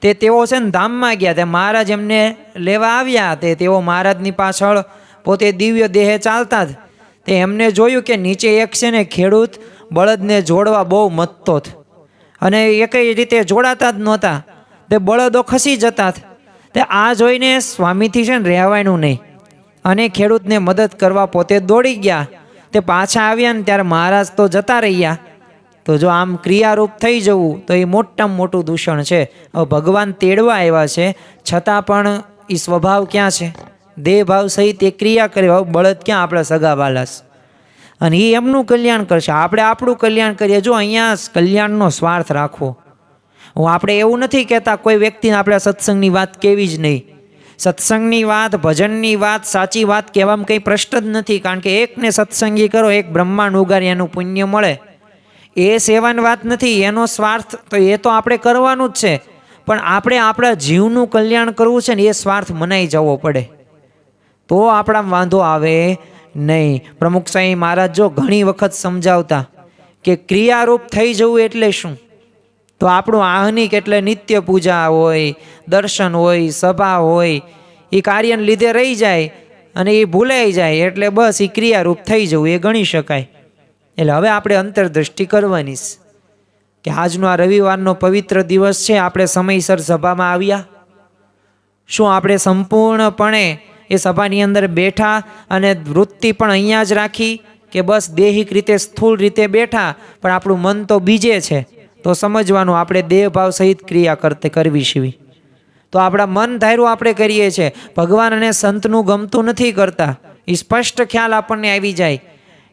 તેઓ છે ને ધામમાં ગયા, તે મહારાજ એમને લેવા આવ્યા. તેઓ મહારાજની પાછળ પોતે દિવ્ય દેહે ચાલતા. તે એમને જોયું કે નીચે એક છે ને ખેડૂત બળદને જોડવા બહુ મથતો અને એકઈ રીતે જોડાતા જ નહોતા. તે બળદો ખસી જતા. તે આ જોઈને સ્વામીથી છે ને રહેવાયનું નહીં અને ખેડૂતને મદદ કરવા પોતે દોડી ગયા. તે પાછા આવ્યા ને ત્યારે મહારાજ તો જતા રહ્યા. તો જો આમ ક્રિયારૂપ થઈ જવું તો એ મોટામાં મોટું દૂષણ છે. ભગવાન તેડવા આવ્યા છે છતાં પણ એ સ્વભાવ ક્યાં છે? દેહભાવ સહિત એ ક્રિયા કરે. બળદ ક્યાં આપણા સગા વાલાસ, અને એ એમનું કલ્યાણ કરશે, આપણે આપણું કલ્યાણ કરીએ. જો અહીંયા કલ્યાણનો સ્વાર્થ રાખવો. આપણે એવું નથી કહેતા કોઈ વ્યક્તિને આપણે સત્સંગની વાત કેવી જ નહીં. સત્સંગની વાત, ભજનની વાત, સાચી વાત કહેવામાં કંઈ પ્રશ્ન જ નથી. કારણ કે એકને સત્સંગી કરો, એક બ્રહ્માંડ ઉગારી એનું પુણ્ય મળે. એ સેવાની વાત નથી, એનો સ્વાર્થ તો એ તો આપણે કરવાનું જ છે, પણ આપણે આપણા જીવનું કલ્યાણ કરવું છે ને, એ સ્વાર્થ મનાઈ જવો પડે તો આપણા વાંધો આવે નહીં. પ્રમુખ સ્વામી મહારાજ જો ઘણી વખત સમજાવતા કે ક્રિયારૂપ થઈ જવું એટલે શું, તો આપણું આહનિક એટલે નિત્ય પૂજા હોય, દર્શન હોય, સભા હોય, એ કાર્યને લીધે રહી જાય અને એ ભૂલાઈ જાય, એટલે બસ એ ક્રિયારૂપ થઈ જવું એ ગણી શકાય. એટલે હવે આપણે અંતરદ્રષ્ટિ કરવાની કે આજનો આ રવિવારનો પવિત્ર દિવસ છે, આપણે સમયસર સભામાં આવ્યા? શું આપણે સંપૂર્ણપણે એ સભાની અંદર બેઠા અને વૃત્તિ પણ અહીંયા જ રાખી કે બસ દેહિક રીતે સ્થૂળ રીતે બેઠા પણ આપણું મન તો બીજે છે? તો સમજવાનું આપણે દેહભાવ સહિત ક્રિયા કરવી છીએ. તો આપણા મન ધાર્યું આપણે કરીએ છીએ, ભગવાન અને સંતનું ગમતું નથી કરતા, એ સ્પષ્ટ ખ્યાલ આપણને આવી જાય.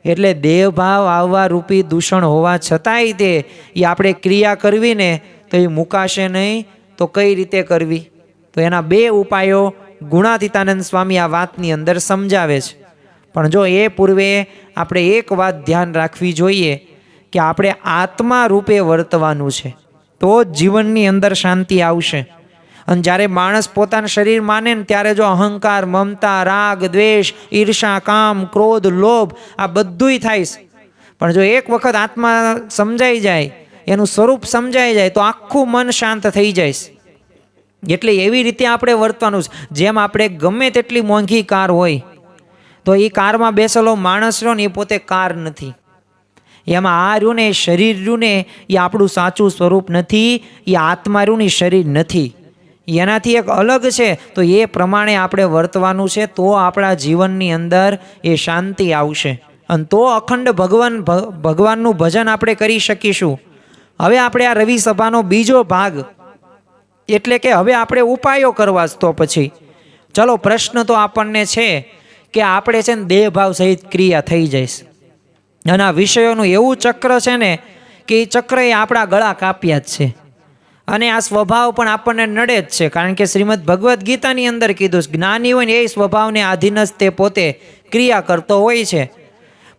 એટલે દેહભાવ આવવા રૂપી દૂષણ હોવા છતાંય તે એ આપણે ક્રિયા કરવી ને તો એ મુકાશે નહીં, તો કઈ રીતે કરવી? તો એના બે ઉપાયો ગુણાતીતાનંદ સ્વામી આ વાતની અંદર સમજાવે છે. પણ જો એ પૂર્વે આપણે એક વાત ધ્યાન રાખવી જોઈએ કે આપણે આત્મા રૂપે વર્તવાનું છે, તો જ જીવનની અંદર શાંતિ આવશે. અને જ્યારે માણસ પોતાનું શરીર માને ને ત્યારે જો અહંકાર, મમતા, રાગ, દ્વેષ, ઈર્ષા, કામ, ક્રોધ, લોભ આ બધુંય થાય છે. પણ જો એક વખત આત્મા સમજાઈ જાય, એનું સ્વરૂપ સમજાઈ જાય, તો આખું મન શાંત થઈ જાય. એટલે એવી રીતે આપણે વર્તવાનું છે. જેમ આપણે ગમે તેટલી મોંઘી કાર હોય તો એ કારમાં બેસેલો માણસ રહ્યો ને એ પોતે કાર નથી. એમાં આ રહ્યું ને શરીર રહ્યું ને એ આપણું સાચું સ્વરૂપ નથી, એ આત્મા રહ્યું ને શરીર નથી, એનાથી એક અલગ છે. તો એ પ્રમાણે આપણે વર્તવાનું છે, તો આપણા જીવનની અંદર એ શાંતિ આવશે અને તો અખંડ ભગવાનનું ભજન આપણે કરી શકીશું. હવે આપણે આ રવિ સભાનો બીજો ભાગ એટલે કે હવે આપણે ઉપાયો કરવા. તો પછી ચલો પ્રશ્ન તો આપણને છે કે આપણે છે ને દેહભાવ સહિત ક્રિયા થઈ જઈશ, અને આ વિષયોનું એવું ચક્ર છે ને કે એ ચક્ર એ આપણા ગળા કાપ્યા જ છે, અને આ સ્વભાવ પણ આપણને નડે જ છે. કારણ કે શ્રીમદ ભગવદ્ ગીતાની અંદર કીધું છે, જ્ઞાની હોય ને એ સ્વભાવને આધીન જ તે પોતે ક્રિયા કરતો હોય છે.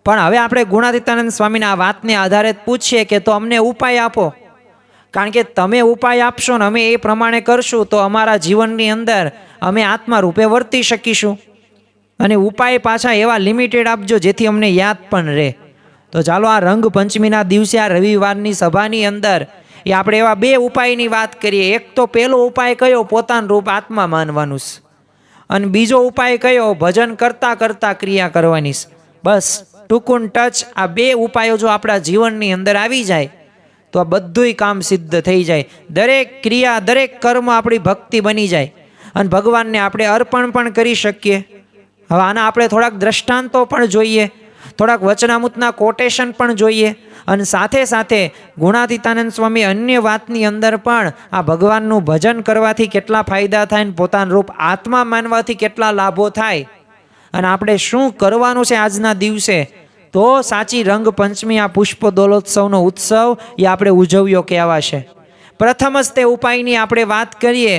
પણ હવે આપણે ગુણાતીતાનંદ સ્વામીના આ વાતને આધારે પૂછીએ કે તો અમને ઉપાય આપો, કારણ કે તમે ઉપાય આપશો ને અમે એ પ્રમાણે કરશું તો અમારા જીવનની અંદર અમે આત્મા રૂપે વર્તી શકીશું. અને ઉપાય પાછા એવા લિમિટેડ આપજો જેથી અમને યાદ પણ રહે. તો ચાલો આ રંગ પંચમીના દિવસે આ રવિવારની સભાની અંદર એ આપણે એવા બે ઉપાયની વાત કરીએ. એક તો પહેલો ઉપાય કયો? પોતાનું રૂપ આત્મા માનવાનું. અને બીજો ઉપાય કયો? ભજન કરતા કરતા ક્રિયા કરવાની. બસ ટૂંકું ટચ આ બે ઉપાયો જો આપણા જીવનની અંદર આવી જાય તો આ બધુંય કામ સિદ્ધ થઈ જાય. દરેક ક્રિયા, દરેક કર્મ આપણી ભક્તિ બની જાય અને ભગવાનને આપણે અર્પણ પણ કરી શકીએ. હવે આના આપણે થોડાક દ્રષ્ટાંતો પણ જોઈએ, થોડાક વચનામૃતના કોટેશન પણ જોઈએ, અને સાથે સાથે ગુણાતીતાનંદ સ્વામી અન્ય વાતની અંદર પણ આ ભગવાનનું ભજન કરવાથી કેટલા ફાયદા થાય ને પોતાનું રૂપ આત્મા માનવાથી કેટલા લાભો થાય, અને આપણે શું કરવાનું છે આજના દિવસે તો સાચી રંગ પંચમી આ પુષ્પ દોલોત્સવનો ઉત્સવ એ આપણે ઉજવ્યો કહેવાશે. પ્રથમ જ તે ઉપાયની આપણે વાત કરીએ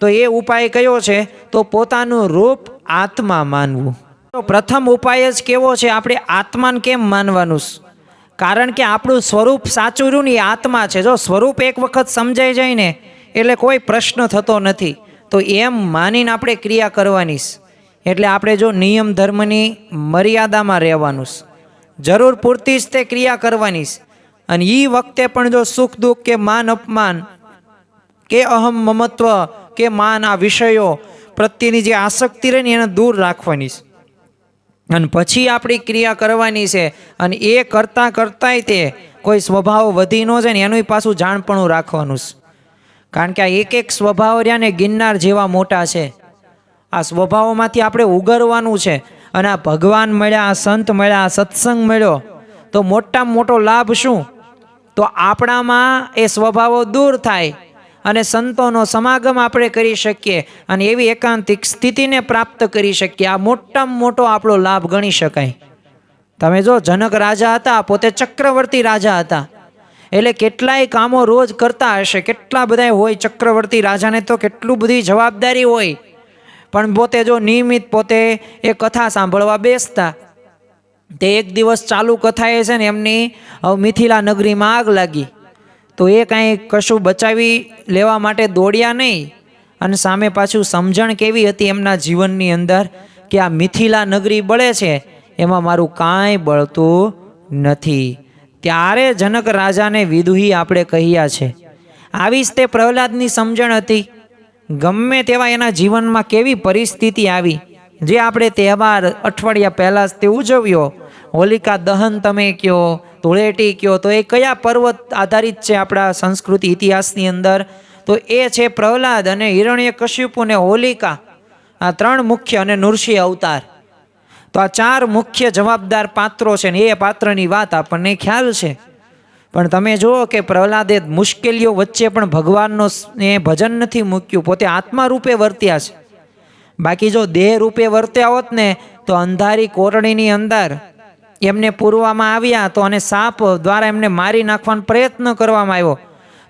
તો એ ઉપાય કયો છે? તો પોતાનું રૂપ આત્મા માનવું. તો પ્રથમ ઉપાય જ કેવો છે? આપણે આત્માને કેમ માનવાનું? કારણ કે આપણું સ્વરૂપ સાચું રહ્યું ને એ આત્મા છે. જો સ્વરૂપ એક વખત સમજાઈ જાય ને એટલે કોઈ પ્રશ્ન થતો નથી. તો એમ માનીને આપણે ક્રિયા કરવાની. એટલે આપણે જો નિયમ ધર્મની મર્યાદામાં રહેવાનું, જરૂર પૂરતી જ તે ક્રિયા કરવાની. અને એ વખતે પણ જો સુખ દુઃખ કે માન અપમાન કે અહમ મમત્વ કે માન આ વિષયો પ્રત્યેની જે આસક્તિ રહે ને એને દૂર રાખવાની. અને પછી આપણી ક્રિયા કરવાની છે. અને એ કરતાં કરતાંય તે કોઈ સ્વભાવ વધી ન જાય ને એનું પાછું જાણપણું રાખવાનું. કારણ કે આ એક એક સ્વભાવ રહ્યા ને ગિરનાર જેવા મોટા છે. આ સ્વભાવોમાંથી આપણે ઉગરવાનું છે. અને આ ભગવાન મળ્યા, આ સંત મળ્યા, આ સત્સંગ મળ્યો તો મોટામાં મોટો લાભ શું? તો આપણામાં એ સ્વભાવો દૂર થાય અને સંતોનો સમાગમ આપણે કરી શકીએ અને એવી એકાંતિક સ્થિતિને પ્રાપ્ત કરી શકીએ. આ મોટામાં મોટો આપણો લાભ ગણી શકાય. તમે જો જનક રાજા હતા, પોતે ચક્રવર્તી રાજા હતા, એટલે કેટલાય કામો રોજ કરતા હશે. કેટલા બધા હોય ચક્રવર્તી રાજાને, તો કેટલું બધી જવાબદારી હોય, પણ પોતે જો નિયમિત પોતે એ કથા સાંભળવા બેસતા તે એક દિવસ ચાલુ કથાએ છે ને એમની મિથિલા નગરીમાં આગ લાગી, તો એ કાંઈ કશું બચાવી લેવા માટે દોડ્યા નહીં. અને સામે પાછું સમજણ કેવી હતી એમના જીવનની અંદર કે આ મિથિલા નગરી બળે છે, એમાં મારું કાંઈ બળતું નથી. ત્યારે જનક રાજાને વિદુહી આપણે કહ્યા છે. આવી જ તે પ્રહલાદની સમજણ હતી. ગમે તેવા એના જીવનમાં કેવી પરિસ્થિતિ આવી, જે આપણે તહેવાર અઠવાડિયા પહેલાં જ તે ઉજવ્યો, હોલિકા દહન તમે કહો, ધૂળેટી કહો, તો એ કયા પર્વત આધારિત છે આપણા સંસ્કૃતિ ઇતિહાસની અંદર? તો એ છે પ્રહલાદ અને હિરણ્યકશિપુ ને હોલિકા, આ 3 મુખ્ય, અને નૃસિંહ અવતાર. તો આ 4 મુખ્ય જવાબદાર પાત્રો છે ને એ પાત્રની વાત આપણને ખ્યાલ છે. પણ તમે જુઓ કે પ્રહલાદે મુશ્કેલીઓ વચ્ચે પણ ભગવાનનો ભજન નથી મૂક્યું, પોતે આત્મા રૂપે વર્ત્યા છે. બાકી જો દેહ રૂપે વર્ત્યા હોત ને તો અંધારી કોરડીની અંદર એમને પૂરવામાં આવ્યા તો અને સાપ દ્વારા એમને મારી નાખવાનો પ્રયત્ન કરવામાં આવ્યો,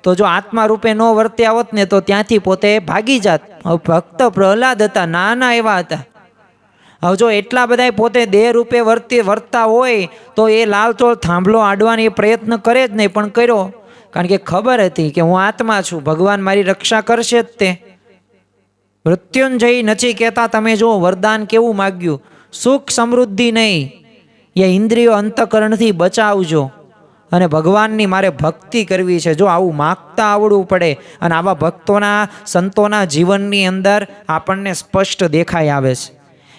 તો જો આત્મા રૂપે ન વર્ત્યા હોત ને તો ત્યાંથી પોતે ભાગી જાત. ભક્ત પ્રહલાદ હતા, નાના એવા હતા. હવે જો એટલા બધા પોતે દેહ રૂપે વર્તતા હોય તો એ લાલચોળ થાંભલો આડવાનો એ પ્રયત્ન કરે જ નહીં, પણ કર્યો, કારણ કે ખબર હતી કે હું આત્મા છું, ભગવાન મારી રક્ષા કરશે જ. તે મૃત્યુંજય નચિકેતા તમે જો વરદાન કેવું માગ્યું, સુખ સમૃદ્ધિ નહીં, એ ઇન્દ્રિયો અંતકરણથી બચાવજો અને ભગવાનની મારે ભક્તિ કરવી છે. જો આવું માગતા આવડવું પડે, અને આવા ભક્તોના સંતોના જીવનની અંદર આપણને સ્પષ્ટ દેખાઈ આવે છે.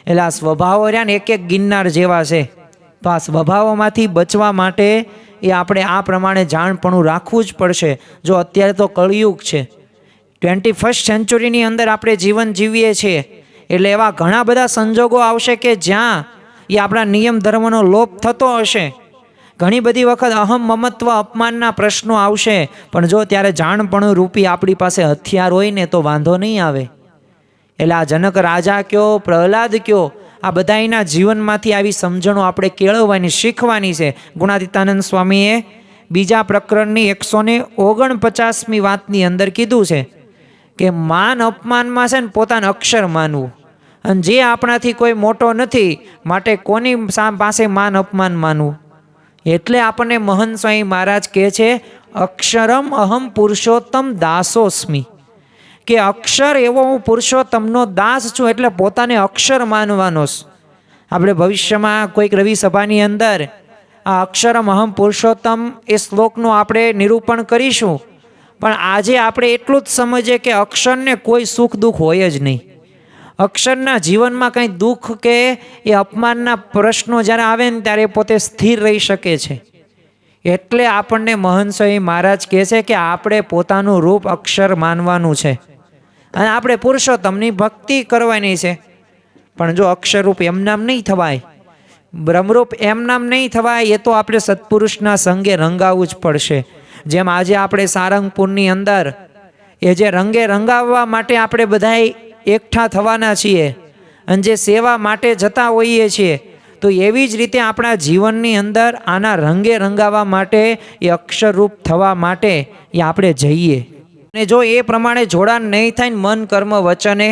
એટલે આ સ્વભાવો રહ્યા ને એક એક ગિરનાર જેવા છે. તો આ સ્વભાવોમાંથી બચવા માટે એ આપણે આ પ્રમાણે જાણપણું રાખવું જ પડશે. જો અત્યારે તો કળિયુગ છે, 21st સેન્ચુરીની અંદર આપણે જીવન જીવીએ છીએ, એટલે એવા ઘણા બધા સંજોગો આવશે કે જ્યાં એ આપણા નિયમ ધર્મનો લોપ થતો હશે. ઘણી બધી વખત અહમ મમત્વ અપમાનના પ્રશ્નો આવશે, પણ જો ત્યારે જાણપણું રૂપી આપણી પાસે હથિયાર હોય ને તો વાંધો નહીં આવે. એટલે આ જનક રાજા કયો, પ્રહલાદ કયો, આ બધાના જીવનમાંથી આવી સમજણો આપણે કેળવવાની, શીખવાની છે. ગુણાતીતાનંદ સ્વામીએ બીજા પ્રકરણની 149મી વાતની અંદર કીધું છે કે માન અપમાનમાં છે ને પોતાને અક્ષર માનવું, અને જે આપણાથી કોઈ મોટો નથી માટે કોની પાસે માન અપમાન માનવું. એટલે આપણને મહંત સ્વામી મહારાજ કહે છે, અક્ષરમ અહમ પુરુષોત્તમ દાસોસ્મી, કે અક્ષર એવો હું પુરુષોત્તમનો દાસ છું, એટલે પોતાને અક્ષર માનવાનો. આપણે ભવિષ્યમાં કોઈક રવિ સભાની અંદર આ અક્ષરમ અહમ પુરુષોત્તમ એ શ્લોકનું આપણે નિરૂપણ કરીશું. પણ આજે આપણે એટલું જ સમજીએ કે અક્ષરને કોઈ સુખ દુઃખ હોય જ નહીં. અક્ષરના જીવનમાં કંઈ દુઃખ કે એ અપમાનના પ્રશ્નો જ્યારે આવે ને ત્યારે પોતે સ્થિર રહી શકે છે. એટલે આપણને મહંત સ્વામી મહારાજ કહે છે કે આપણે પોતાનું રૂપ અક્ષર માનવાનું છે, અને આપણે પુરુષોત્તમની ભક્તિ કરવાની છે. પણ જો અક્ષરરૂપ એમનામ નહીં થવાય, બ્રહ્મરૂપ એમનામ નહીં થવાય, એ તો આપણે સત્પુરુષના સંગે રંગાવવું જ પડશે. જેમ આજે આપણે સારંગપુરની અંદર એ જે રંગે રંગાવવા માટે આપણે બધાય એકઠા થવાના છીએ, અને જે સેવા માટે જતા હોઈએ છીએ, તો એવી જ રીતે આપણા જીવનની અંદર આના રંગે રંગાવવા માટે, એ અક્ષરરૂપ થવા માટે એ આપણે જઈએ. અને જો એ પ્રમાણે જોડાણ નહીં થાય ને મન કર્મ વચને,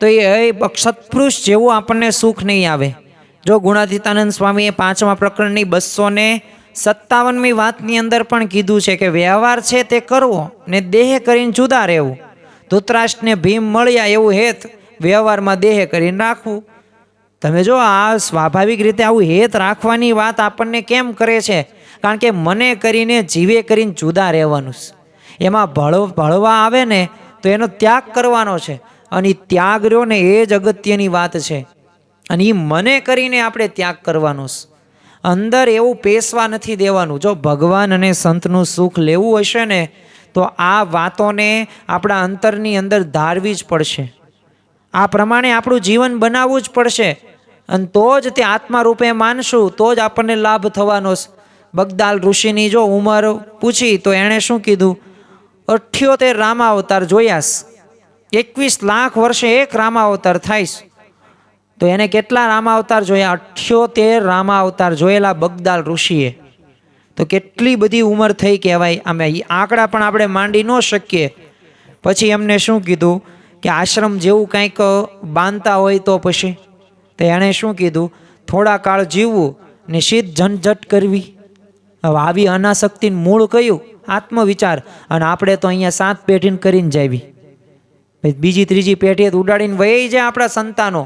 તો એ સત્પુરુષ જેવું આપણને સુખ નહીં આવે. જો ગુણાતીતાનંદ સ્વામીએ 5મા પ્રકરણની 257મી વાતની અંદર પણ કીધું છે કે વ્યવહાર છે તે કરવો ને દેહ કરીને જુદા રહેવું. ધૃતરાષ્ટ્રને ભીમ મળ્યા એવું હેત વ્યવહારમાં દેહ કરીને રાખવું. તમે જો આ સ્વાભાવિક રીતે આવું હેત રાખવાની વાત આપણને કેમ કરે છે? કારણ કે મને કરીને જીવે કરીને જુદા રહેવાનું. એમાં ભળવા આવે ને તો એનો ત્યાગ કરવાનો છે, અને એ ત્યાગ રહ્યો ને એ જ અગત્યની વાત છે. અને એ મને કરીને આપણે ત્યાગ કરવાનો. અંદર એવું પેસવા નથી દેવાનું. જો ભગવાન અને સંતનું સુખ લેવું હશે ને તો આ વાતોને આપણા અંતરની અંદર ધારવી જ પડશે. આ પ્રમાણે આપણું જીવન બનાવવું જ પડશે, અને તો જ તે આત્મા રૂપે માનશું, તો જ આપણને લાભ થવાનો. બગદાલ ઋષિની જો ઉંમર પૂછી તો એણે શું કીધું? 78 રામાવતાર જોયાસ, 21 લાખ વર્ષે એક રામાવતાર થાય. તો એને કેટલા રામાવતાર જોયા? 78 રામાવતાર જોયેલા બગદાલ ઋષિએ. તો કેટલી બધી ઉંમર થઈ કહેવાય. અમે આંકડા પણ આપણે માંડી ન શકીએ. પછી એમને શું કીધું કે આશ્રમ જેવું કંઈક બાંધતા હોય તો પછી તો એણે શું કીધું? થોડા કાળ જીવવું નિશ્ચિત ઝંઝટ કરવી. હવે આવી અનાસક્તિનું મૂળ કયું? આત્મવિચાર. અને આપણે તો અહીંયા 7 પેઢીને કરીને જાવી, બીજી ત્રીજી પેઢીએ ઉડાડીને વહી જાય આપણા સંતાનો.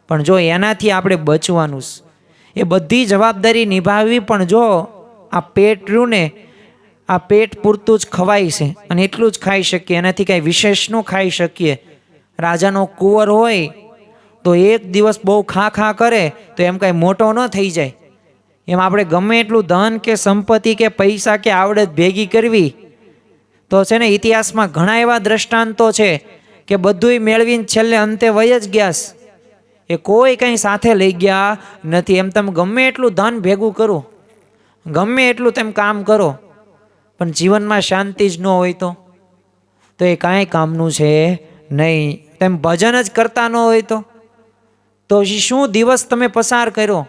પણ જો એનાથી આપણે બચવાનું, એ બધી જવાબદારી નિભાવવી. પણ જો આ પેટ રહ્યું ને, આ પેટ પૂરતું જ ખવાય છે અને એટલું જ ખાઈ શકીએ, એનાથી કાંઈ વિશેષ ન ખાઈ શકીએ. રાજાનો કુંવર હોય તો એક દિવસ બહુ ખા કરે તો એમ કાંઈ મોટો ન થઈ જાય. એમ આપણે ગમે એટલું ધન કે સંપત્તિ કે પૈસા કે આવડત ભેગી કરવી તો છે ને, ઇતિહાસમાં ઘણા એવા દ્રષ્ટાંતો છે કે બધુંય મેળવીને છેલ્લે અંતે વહી જ ગયા, એ કોઈ કંઈ સાથે લઈ ગયા નથી. એમ તમે ગમે એટલું ધન ભેગું કરો, ગમે એટલું તેમ કામ કરો, પણ જીવનમાં શાંતિ જ ન હોય તો એ કાંઈ કામનું છે નહીં. તેમ ભજન જ કરતા ન હોય તો શું દિવસ તમે પસાર કર્યો?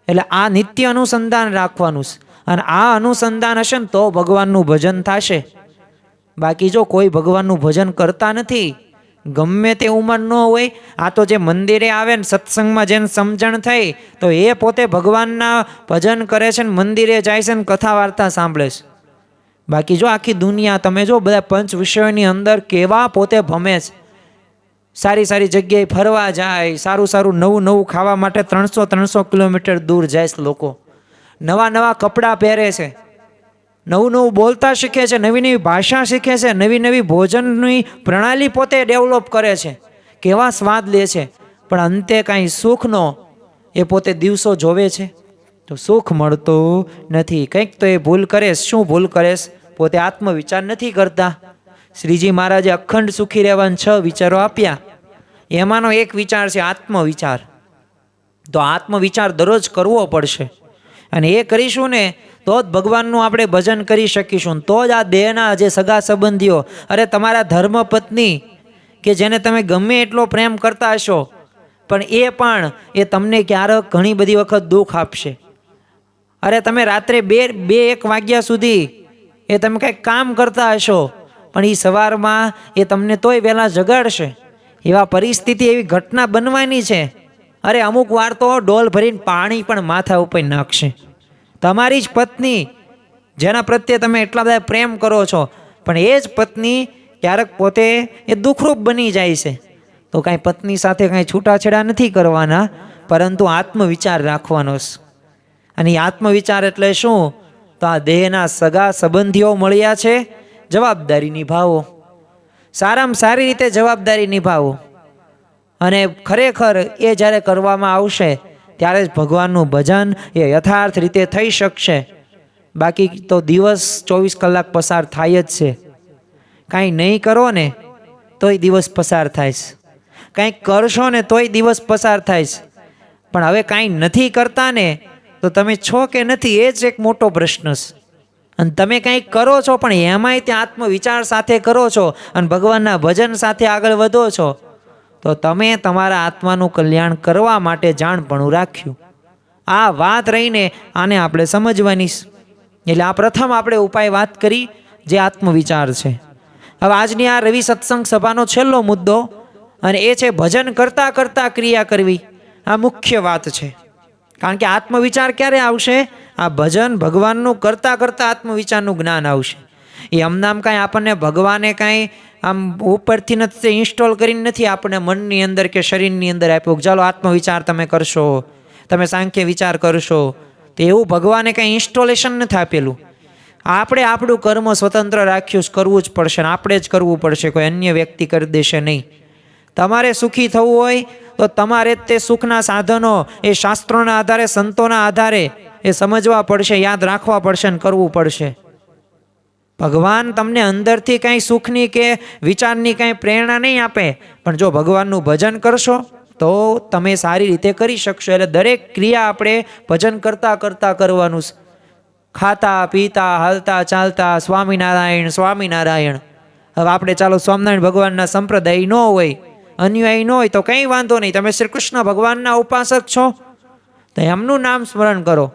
એટલે આ નિત્ય અનુસંધાન રાખવાનું છે. અને આ અનુસંધાન હશે ને તો ભગવાનનું ભજન થશે. બાકી જો કોઈ ભગવાનનું ભજન કરતા નથી, ગમે તે ઉંમર ન હોય, આ તો જે મંદિરે આવે ને સત્સંગમાં જેને સમજણ થઈ તો એ પોતે ભગવાનના ભજન કરે છે ને મંદિરે જાય છે ને કથા વાર્તા સાંભળે છે. બાકી જો આખી દુનિયા તમે જો બધા પંચ વિષયોની અંદર કેવા પોતે ભમે છે, સારી સારી જગ્યાએ ફરવા જાય, સારું સારું નવું નવું ખાવા માટે 300 કિલોમીટર દૂર જાય છે લોકો, નવા નવા કપડાં પહેરે છે, નવું નવું બોલતા શીખે છે, નવી નવી ભાષા શીખે છે, નવી નવી ભોજનની પ્રણાલી પોતે ડેવલપ કરે છે, કેવા સ્વાદ લે છે. પણ અંતે કાંઈ સુખનો એ પોતે દિવસો જોવે છે તો સુખ મળતું નથી. કંઈક તો એ ભૂલ કરે. શું ભૂલ કરે? પોતે આત્મવિચાર નથી કરતા. શ્રીજી મહારાજે અખંડ સુખી રહેવાના 6 વિચારો આપ્યા, એમાંનો એક વિચાર છે આત્મવિચાર. તો આત્મવિચાર દરરોજ કરવો પડશે, અને એ કરીશું ને તો જ ભગવાનનું આપણે ભજન કરી શકીશું. તો જ આ દેહના જે સગા સંબંધીઓ, અરે તમારા ધર્મપત્ની કે જેને તમે ગમે એટલો પ્રેમ કરતા હશો, પણ એ તમને ક્યારેક ઘણી બધી વખત દુઃખ આપશે. અરે તમે રાત્રે 2-1 વાગ્યા સુધી એ તમે કંઈક કામ કરતા હશો, પણ એ સવારમાં એ તમને તોય વહેલા જગાડશે. એવા પરિસ્થિતિ, એવી ઘટના બનવાની છે. અરે અમુક વાર તો ડોલ ભરીને પાણી પણ માથા ઉપર નાખશે. તમારી જ પત્ની જેના પ્રત્યે તમે એટલા બધા પ્રેમ કરો છો, પણ એ જ પત્ની ક્યારેક પોતે એ દુઃખરૂપ બની જાય છે. તો કાંઈ પત્ની સાથે કાંઈ છૂટાછેડા નથી કરવાના, પરંતુ આત્મવિચાર રાખવાનો છે. અને એ આત્મવિચાર એટલે શું? તો આ દેહના સગા સંબંધીઓ મળ્યા છે, જવાબદારી નિભાવો, સારામાં સારી રીતે જવાબદારી નિભાવો. અને ખરેખર એ જ્યારે કરવામાં આવશે ત્યારે જ ભગવાનનું ભજન એ યથાર્થ રીતે થઈ શકશે. બાકી તો દિવસ 24 કલાક પસાર થાય જ છે. કાંઈ નહીં કરો ને તોય દિવસ પસાર થાય છે, કાંઈક કરશો ને તોય દિવસ પસાર થાય છે. પણ હવે કાંઈ નથી કરતા ને તો તમે છો કે નથી, એ જ એક મોટો પ્રશ્ન છે. અને તમે કંઈક કરો છો પણ એમાંય ત્યાં આત્મવિચાર સાથે કરો છો અને ભગવાનના ભજન સાથે આગળ વધો છો, તો તમે તમારા આત્માનું કલ્યાણ કરવા માટે જાણપણું રાખ્યું. આ વાત રહીને આને આપણે સમજવાની. એટલે આ પ્રથમ આપણે ઉપાય વાત કરી જે આત્મવિચાર છે. હવે આજની આ રવિ સત્સંગ સભાનો છેલ્લો મુદ્દો, અને એ છે ભજન કરતાં કરતાં ક્રિયા કરવી. આ મુખ્ય વાત છે. કારણ કે આત્મવિચાર ક્યારે આવશે? આ ભજન ભગવાનનું કરતાં કરતાં આત્મવિચારનું જ્ઞાન આવશે. એ આમ કાંઈ આપણને ભગવાને કાંઈ આમ ઉપરથી નથી ઇન્સ્ટોલ કરીને નથી આપણને મનની અંદર કે શરીરની અંદર આપ્યું, ચાલો આત્મવિચાર તમે કરશો, તમે સાંખ્ય વિચાર કરશો. તો એવું ભગવાને કાંઈ ઇન્સ્ટોલેશન નથી આપેલું. આપણે આપણું કર્મ સ્વતંત્ર રાખ્યું, કરવું જ પડશે ને આપણે જ કરવું પડશે, કોઈ અન્ય વ્યક્તિ કરી દેશે નહીં. તમારે સુખી થવું હોય તો તમારે તે સુખના સાધનો એ શાસ્ત્રોના આધારે, સંતોના આધારે એ સમજવા પડશે, યાદ રાખવા પડશે ને કરવું પડશે. ભગવાન તમને અંદરથી કાંઈ સુખની કે વિચારની કાંઈ પ્રેરણા નહીં આપે, પણ જો ભગવાનનું ભજન કરશો તો તમે સારી રીતે કરી શકશો. એટલે દરેક ક્રિયા આપણે ભજન કરતાં કરતાં કરવાનું. ખાતા પીતા હાલતા ચાલતા સ્વામિનારાયણ સ્વામિનારાયણ. હવે આપણે ચાલો સ્વામિનારાયણ ભગવાનના સંપ્રદાય ન હોય, અન્યાયી ન હોય તો કંઈ વાંધો નહીં. તમે શ્રી કૃષ્ણ ભગવાનના ઉપાસક છો તો એમનું નામ સ્મરણ કરો.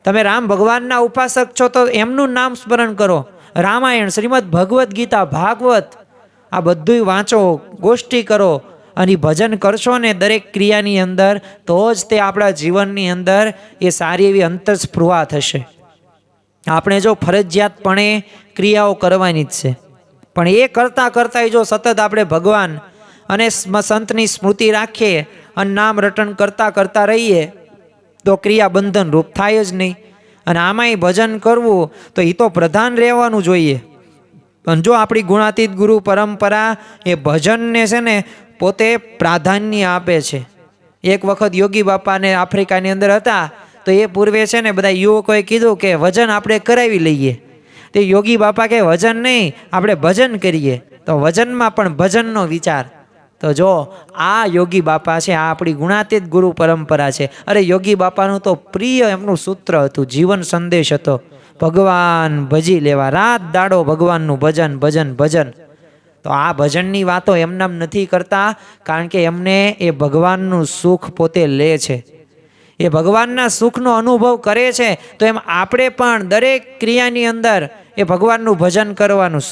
તમે રામ ભગવાનના ઉપાસક છો તો એમનું નામ સ્મરણ કરો. રામાયણ, શ્રીમદ ભગવદ્ ગીતા, ભાગવત આ બધુંય વાંચો, ગોષ્ઠી કરો. અને ભજન કરશો ને દરેક ક્રિયાની અંદર, તો જ તે આપણા જીવનની અંદર એ સારી એવી અંતરસ્પૃહા થશે. આપણે જો ફરજિયાતપણે ક્રિયાઓ કરવાની જ છે, પણ એ કરતાં કરતાં જો સતત આપણે ભગવાન અને સંતની સ્મૃતિ રાખીએ અને નામ રટણ કરતાં કરતાં રહીએ તો ક્રિયા બંધન રૂપ થાય જ નહીં. અને આમાંય ભજન કરવું તો એ તો પ્રધાન રહેવાનું જોઈએ. પણ જો આપણી ગુણાતીત ગુરુ પરંપરા એ ભજનને છે ને પોતે પ્રાધાન્ય આપે છે. એક વખત યોગી બાપાને આફ્રિકાની અંદર હતા, તો એ પૂર્વે છે ને બધા યુવકોએ કીધું કે વજન આપણે કરાવી લઈએ. તે યોગી બાપા કે વજન નહીં, આપણે ભજન કરીએ. તો વજનમાં પણ ભજનનો વિચાર. તો જો આ યોગી બાપા છે, આ આપણી ગુણાતીત ગુરુ પરંપરા છે. અરે યોગી બાપાનું તો પ્રિય એમનું સૂત્ર હતું, જીવન સંદેશ હતો, ભગવાન ભજી લેવા, રાત દાડો ભગવાનનું ભજન ભજન ભજન. તો આ ભજનની વાતો એમનામ નથી કરતા, કારણ કે એમને એ ભગવાનનું સુખ પોતે લે છે, એ ભગવાનના સુખનો અનુભવ કરે છે. તો એમ આપણે પણ દરેક ક્રિયાની અંદર એ ભગવાનનું ભજન કરવાનું.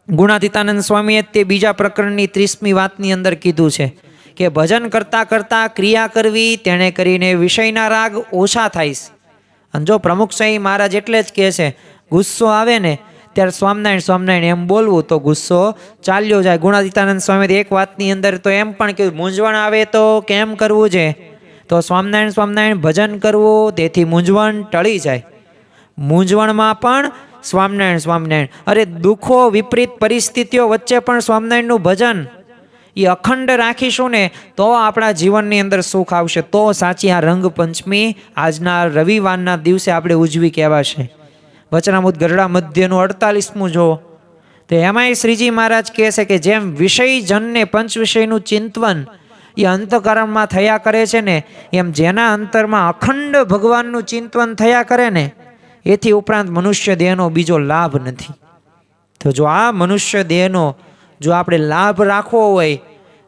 ગુણાતીતાનંદ સ્વામીએ તે બીજા પ્રકરણની 30મી વાતની અંદર કીધું છે કે ભજન કરતાં કરતાં ક્રિયા કરવી, તેણે કરીને વિષયના રાગ ઓછા થાય. અને જો પ્રમુખ સાંઈ મહારાજ એટલે જ કહે છે, ગુસ્સો આવે ને ત્યારે સ્વામિનારાયણ સ્વામિનારાયણ એમ બોલવું તો ગુસ્સો ચાલ્યો જાય. ગુણાતીતાનંદ સ્વામી એક વાતની અંદર તો એમ પણ કીધું, મૂંઝવણ આવે તો કેમ કરવું છે? તો સ્વામિનારાયણ સ્વામિનારાયણ ભજન કરવું, તેથી મૂંઝવણ ટળી જાય. મૂંઝવણમાં પણ સ્વામિનારાયણ સ્વામિનારાયણ. અરે દુઃખો વિપરીત પરિસ્થિતિઓ વચ્ચે પણ સ્વામિનારાયણનું ભજન એ અખંડ રાખીશું ને તો આપણા જીવનની અંદર સુખ આવશે. તો સાચી આ રંગપંચમી આજના રવિવારના દિવસે આપણે ઉજવી કહેવાશે. વચનામૃત ગરડા મધ્યનું 48મું જો, તો એમાંય શ્રીજી મહારાજ કહે છે કે જેમ વિષયજનને પંચ વિષયનું ચિંતવન એ અંતઃકરણમાં થયા કરે છે ને, એમ જેના અંતરમાં અખંડ ભગવાનનું ચિંતવન થયા કરે ને, એથી ઉપરાંત મનુષ્ય દેહનો બીજો લાભ નથી. તો જો આ મનુષ્ય દેહનો જો આપણે લાભ રાખવો હોય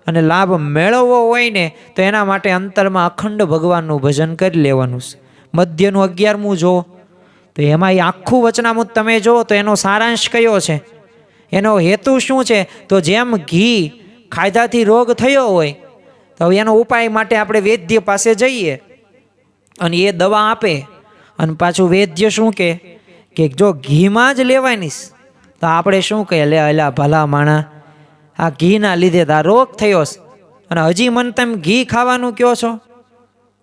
અને લાભ મેળવવો હોય ને, તો એના માટે અંતરમાં અખંડ ભગવાનનું ભજન કરી લેવાનું. મધ્યનું 11મું જો, તો એમાં એ આખું વચનામૃત તમે જો તો એનો સારાંશ કયો છે, એનો હેતુ શું છે? તો જેમ ઘી ખાધવાથી રોગ થયો હોય તો એનો ઉપાય માટે આપણે વૈદ્ય પાસે જઈએ અને એ દવા આપે, અને પાછું વૈદ્ય શું કે જો ઘીમાં જ લેવાની, તો આપણે શું કહીએ, લે અલા ભલા માણા, આ ઘીના લીધે આ રોગ થયો અને હજી મને તમે ઘી ખાવાનું કહો છો.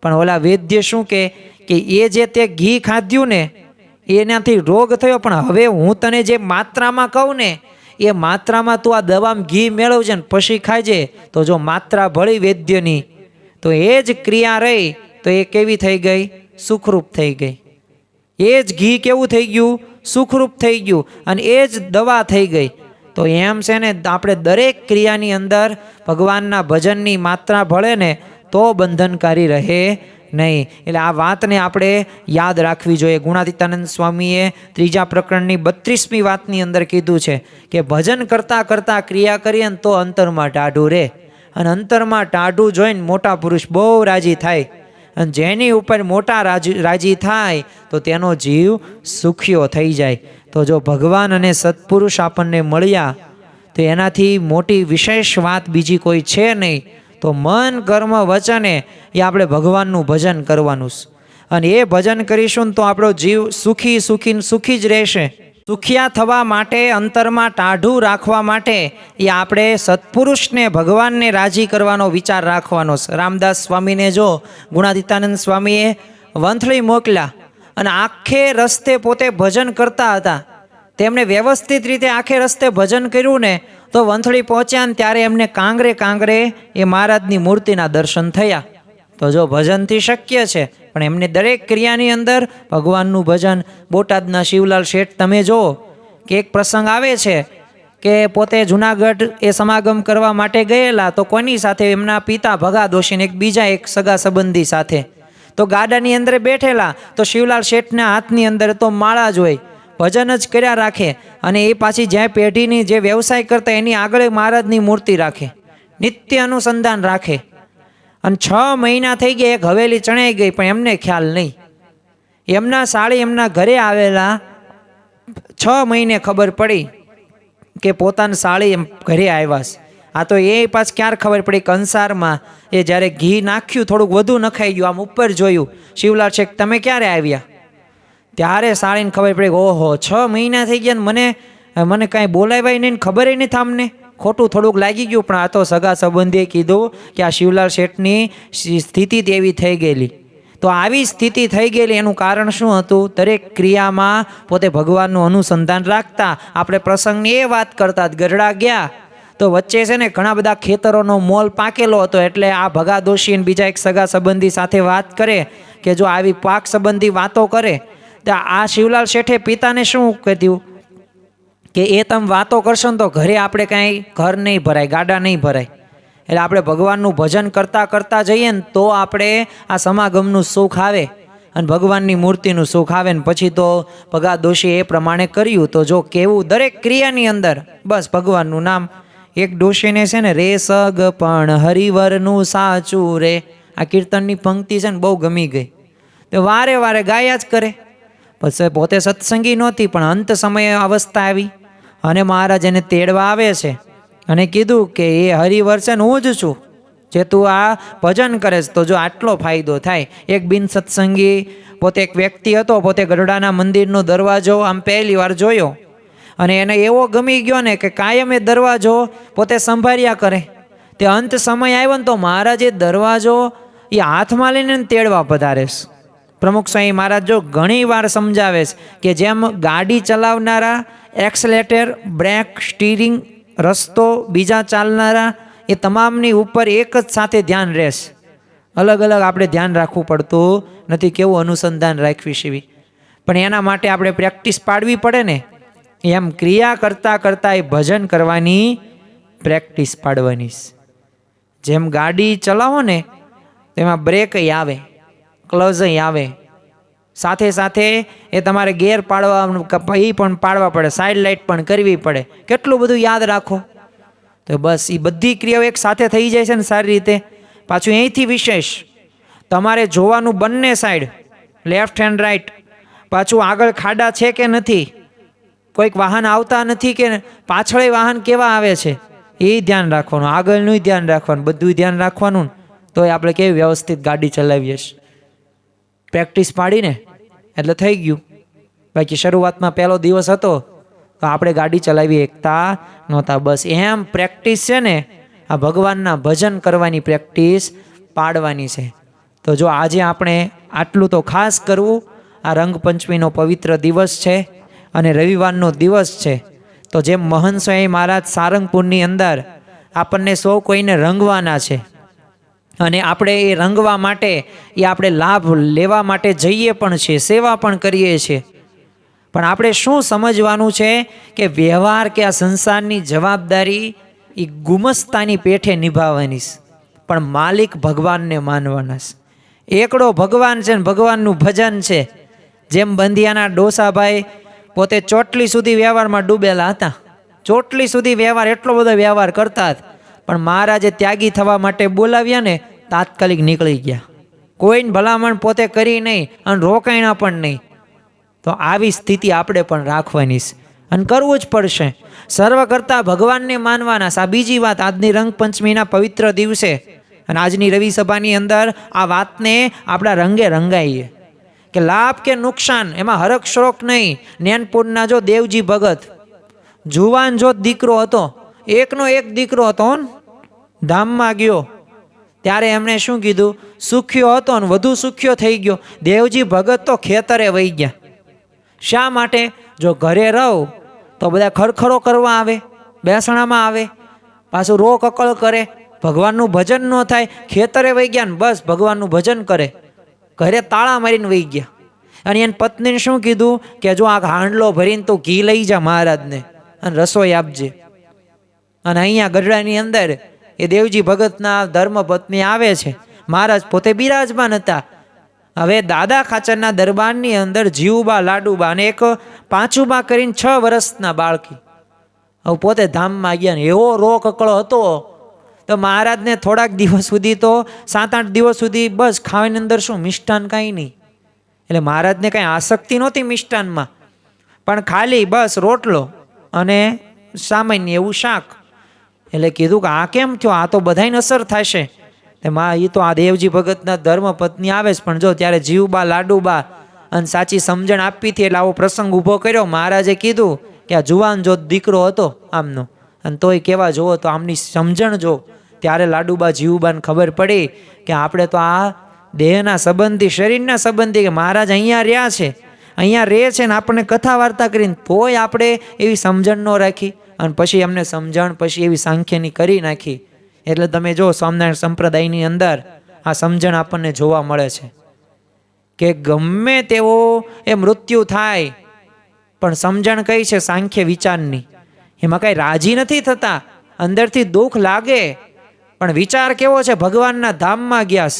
પણ ઓલા વૈદ્ય શું કે એ જે તે ઘી ખાધ્યું ને એનાથી રોગ થયો, પણ હવે હું તને જે માત્રામાં કહું ને એ માત્રામાં તું આ દવામાં ઘી મેળવજે ને પછી ખાજે. તો જો માત્રા ભળી વૈદ્યની, તો એ જ ક્રિયા રહી તો એ કેવી થઈ ગઈ? સુખરૂપ થઈ ગઈ. એ જ ઘી કેવું થઈ ગયું? સુખરૂપ થઈ ગયું, અને એ જ દવા થઈ ગઈ. તો એમ છે ને આપણે દરેક ક્રિયાની અંદર ભગવાનના ભજનની માત્રા ભળે ને તો બંધનકારી રહે નહીં. એટલે આ વાતને આપણે યાદ રાખવી જોઈએ. ગુણાતીતાનંદ સ્વામીએ ત્રીજા પ્રકરણની 32મી વાતની અંદર કીધું છે કે ભજન કરતાં કરતાં ક્રિયા કરીએ ને તો અંતરમાં ટાઢું રહે, અને અંતરમાં ટાઢું જોઈને મોટા પુરુષ બહુ રાજી થાય, અને જેની ઉપર મોટા રાજી થાય તો તેનો જીવ સુખીઓ થઈ જાય. તો જો ભગવાન અને સત્પુરુષ આપણને મળ્યા તો એનાથી મોટી વિશેષ વાત બીજી કોઈ છે નહીં. તો મન કર્મ વચને એ આપણે ભગવાનનું ભજન કરવાનું, અને એ ભજન કરીશું તો આપણો જીવ સુખી સુખી સુખી જ રહેશે. સુખિયા થવા માટે, અંતરમાં ટાઢું રાખવા માટે એ આપણે સત્પુરુષને, ભગવાનને રાજી કરવાનો વિચાર રાખવાનો. રામદાસ સ્વામીને જો ગુણાતીતાનંદ સ્વામીએ વંથલી મોકલ્યા અને આખે રસ્તે પોતે ભજન કરતા હતા. તેમણે વ્યવસ્થિત રીતે આખે રસ્તે ભજન કર્યું ને તો વંથલી પહોંચ્યા ને ત્યારે એમને કાંગરે કાંગરે એ મહારાજની મૂર્તિના દર્શન થયા. તો જો ભજનથી શક્ય છે, પણ એમને દરેક ક્રિયાની અંદર ભગવાનનું ભજન. બોટાદના શિવલાલ શેઠ તમે જો કે એક પ્રસંગ આવે છે કે પોતે જુનાગઢ એ સમાગમ કરવા માટે ગયેલા, તો કોની સાથે? એમના પિતા ભગા દોશીને એક બીજા એક સગા સંબંધી સાથે. તો ગાડાની અંદર બેઠેલા, તો શિવલાલ શેઠના હાથની અંદર તો માળા જ હોય, ભજન જ કર્યા રાખે, અને એ પાછી જ્યાં પેઢીની જે વ્યવસાય કરતા એની આગળ મહારાજની મૂર્તિ રાખે, નિત્ય અનુસંધાન રાખે. અને 6 મહિના થઈ ગયા, એક હવેલી ચણાઈ ગઈ, પણ એમને ખ્યાલ નહીં. એમના સાળી એમના ઘરે આવેલા, 6 મહિને ખબર પડી કે પોતાના સાળી એમ ઘરે આવ્યા છે. આ તો એ પાછ ક્યારે ખબર પડી કંસારમાં એ જ્યારે ઘી નાખ્યું થોડુંક વધુ નખાઈ ગયું, આમ ઉપર જોયું, શિવલાલ શેઠ તમે ક્યારે આવ્યા? ત્યારે સાળીને ખબર પડી કે ઓહો 6 મહિના થઈ ગયા ને મને કાંઈ બોલાવ્યા નહીં, ખબર નહીં તમને. ખોટું થોડુંક લાગી ગયું, પણ આ તો સગા સંબંધીએ કીધું કે આ શિવલાલ શેઠની સ્થિતિ તેવી થઈ ગયેલી. તો આવી સ્થિતિ થઈ ગયેલી એનું કારણ શું હતું? દરેક ક્રિયામાં પોતે ભગવાનનું અનુસંધાન રાખતા. આપણે પ્રસંગની એ વાત કરતા, ગઢડા ગયા તો વચ્ચે છે ને ઘણા બધા ખેતરોનો મોલ પાકેલો હતો, એટલે આ ભગા દોશી બીજા એક સગા સંબંધી સાથે વાત કરે કે જો આવી પાક સંબંધી વાતો કરે તો આ શિવલાલ શેઠે પિતાને શું કીધું કે એ તમે વાતો કરશો ને તો ઘરે આપણે કાંઈ ઘર નહીં ભરાય, ગાડા નહીં ભરાય. એટલે આપણે ભગવાનનું ભજન કરતાં કરતાં જઈએ ને તો આપણે આ સમાગમનું સુખ આવે અને ભગવાનની મૂર્તિનું સુખ આવે ને પછી તો ભગા દોશીએ એ પ્રમાણે કર્યું. તો જો કેવું દરેક ક્રિયાની અંદર બસ ભગવાનનું નામ. એક ડોશીને છે ને રે સગ પણ હરિવરનું સાચું રે, આ કીર્તનની પંક્તિ છે ને બહુ ગમી ગઈ. તો વારે વારે ગાયા જ કરે. પછી પોતે સત્સંગી નહોતી, પણ અંત સમયે અવસ્થા આવી અને મહારાજ એને તેડવા આવે છે અને કીધું કે એ હરિવર છે ને હું જ છું, જે તું આ ભજન કરે છે તો જો આટલો ફાયદો થાય. એક બિન સત્સંગી પોતે એક વ્યક્તિ હતો, પોતે ગઢડાના મંદિરનો દરવાજો આમ પહેલી વાર જોયો અને એને એવો ગમી ગયો ને કે કાયમ એ દરવાજો પોતે સંભાળ્યા કરે. તે અંત સમય આવ્યો ને તો મહારાજે દરવાજો એ હાથમાં લઈને તેડવા પધારે છે. પ્રમુખ સ્વામી મહારાજ જો ઘણી વાર સમજાવે છે કે જેમ ગાડી ચલાવનારા એક્સલેટર, બ્રેક, સ્ટીરિંગ, રસ્તો, બીજા ચાલનારા એ તમામની ઉપર એક જ સાથે ધ્યાન રહેશે. અલગ અલગ આપણે ધ્યાન રાખવું પડતું નથી, કેવું અનુસંધાન રાખવી છે. પણ એના માટે આપણે પ્રેક્ટિસ પાડવી પડે ને. એમ ક્રિયા કરતાં કરતાં એ ભજન કરવાની પ્રેક્ટિસ પાડવાની. જેમ ગાડી ચલાવો ને તેમાં બ્રેક આવે, ક્લચ આવે, સાથે સાથે એ તમારે ગેર પાડવા એ પણ પાડવા પડે, સાઈડ લાઇટ પણ કરવી પડે. કેટલું બધું યાદ રાખો. તો બસ એ બધી ક્રિયાઓ એક સાથે થઈ જાય છે ને સારી રીતે. પાછું અહીંથી વિશેષ તમારે જોવાનું બંને સાઈડ, લેફ્ટ હેન્ડ રાઈટ. પાછું આગળ ખાડા છે કે નથી, કોઈક વાહન આવતા નથી કે પાછળ વાહન કેવા આવે છે એ ધ્યાન રાખવાનું, આગળનું ધ્યાન રાખવાનું, બધું ધ્યાન રાખવાનું. તો એ આપણે કેવી વ્યવસ્થિત ગાડી ચલાવીએ છીએ. પ્રેક્ટિસ પાડીને એટલે થઈ ગયું. બાકી શરૂઆતમાં પહેલો દિવસ હતો તો આપણે ગાડી ચલાવી એકતા નહોતા. બસ એમ પ્રેક્ટિસ છે ને આ ભગવાનના ભજન કરવાની પ્રેક્ટિસ પાડવાની છે. તો જો આજે આપણે આટલું તો ખાસ કરવું. આ રંગપંચમીનો પવિત્ર દિવસ છે અને રવિવારનો દિવસ છે. તો જેમ મહંત સ્વામી મહારાજ સારંગપુરની અંદર આપણને સૌ કોઈને રંગવાના છે અને આપણે એ રંગવા માટે એ આપણે લાભ લેવા માટે જઈએ પણ છીએ, સેવા પણ કરીએ છીએ. પણ આપણે શું સમજવાનું છે કે વ્યવહાર કે આ સંસારની જવાબદારી એ ગુમસ્તાની પેઠે નિભાવવાની છે, પણ માલિક ભગવાનને માનવાના છે. એકડો ભગવાન છે ને ભગવાનનું ભજન છે. જેમ બંધિયાના ડોસાભાઈ પોતે ચોટલી સુધી વ્યવહારમાં ડૂબેલા હતા. ચોટલી સુધી વ્યવહાર, એટલો બધો વ્યવહાર કરતા હતા, પણ મહારાજે ત્યાગી થવા માટે બોલાવ્યા ને તાત્કાલિક નીકળી ગયા. કોઈને ભલામણ પોતે કરી નહીં અને રોકાણા પણ નહીં. તો આવી સ્થિતિ આપણે પણ રાખવાની છે અને કરવું જ પડશે. સર્વ કરતાં ભગવાનને માનવાના. આ બીજી વાત આજની રંગપંચમીના પવિત્ર દિવસે અને આજની રવિ સભાની અંદર આ વાતને આપણા રંગે રંગાઈએ કે લાભ કે નુકસાન એમાં હરખ શ્રોક નહીં. નેનપુરના જો દેવજી ભગત જુવાન જો દીકરો હતો, એકનો એક દીકરો હતો, ધામમાં ગયો ત્યારે એમણે શું કીધું? સુખ્યો હતો ને વધુ સુખ્યો થઈ ગયો. દેવજી ભગત તો ખેતરે વહી ગયા. શા માટે? જો ઘરે રહો તો બધા ખરખરો કરવા આવે, બેસણામાં આવે, પાછું રો કકળ કરે, ભગવાનનું ભજન ન થાય. ખેતરે વહી ગયા ને બસ ભગવાનનું ભજન કરે, ઘરે તાળા મારીને વહી ગયા. અને એની પત્નીને શું કીધું કે જો આ હાંડલો ભરીને તું ઘી લઈ જા મહારાજને અને રસોઈ આપજે. અને અહીંયા ગઢડાની અંદર એ દેવજી ભગતના ધર્મપત્ની આવે છે. મહારાજ પોતે બિરાજમાન હતા. હવે દાદા ખાચરના દરબારની અંદર જીવુબા, લાડુબા અને એક પાંચુબા કરીને 6 વર્ષના બાળકી હવે પોતે ધામમાં ગયા ને એવો રો કકળો હતો. તો મહારાજને થોડાક દિવસ સુધી તો 7-8 દિવસ સુધી બસ ખાવાની અંદર શું મિષ્ટાન કાંઈ નહીં. એટલે મહારાજને કાંઈ આસક્તિ નહોતી મિષ્ટાનમાં, પણ ખાલી બસ રોટલો અને સામાન્ય એવું શાક. એટલે કીધું કે આ કેમ થયો, આ તો બધાને અસર થશે. તેમાં એ તો આ દેવજી ભગતના ધર્મપત્ની આવે છે, પણ જો ત્યારે જીવબા લાડુબા અને સાચી સમજણ આપી હતી એટલે આવો પ્રસંગ ઊભો કર્યો. મહારાજે કીધું કે આ જુવાન જો દીકરો હતો આમનો, અને તોય કેવા જોવો તો આમની સમજણ જો. ત્યારે લાડુબા જીવબાને ખબર પડી કે આપણે તો આ દેહના સંબંધી, શરીરના સંબંધી, કે મહારાજ અહીંયા રહ્યા છે, અહીંયા રહે છે ને આપણને કથા વાર્તા કરીને, તોય આપણે એવી સમજણ ન રાખી. અને પછી એમને સમજણ પછી એવી સાંખ્યની કરી નાખી. એટલે તમે જો સ્વામિનારાયણ સંપ્રદાયની અંદર આ સમજણ આપણને જોવા મળે છે કે ગમે તેવો એ મૃત્યુ થાય પણ સમજણ કઈ છે? સાંખ્ય વિચારની. એમાં કાંઈ રાજી નથી થતા, અંદરથી દુઃખ લાગે, પણ વિચાર કેવો છે? ભગવાનના ધામમાં ગયા.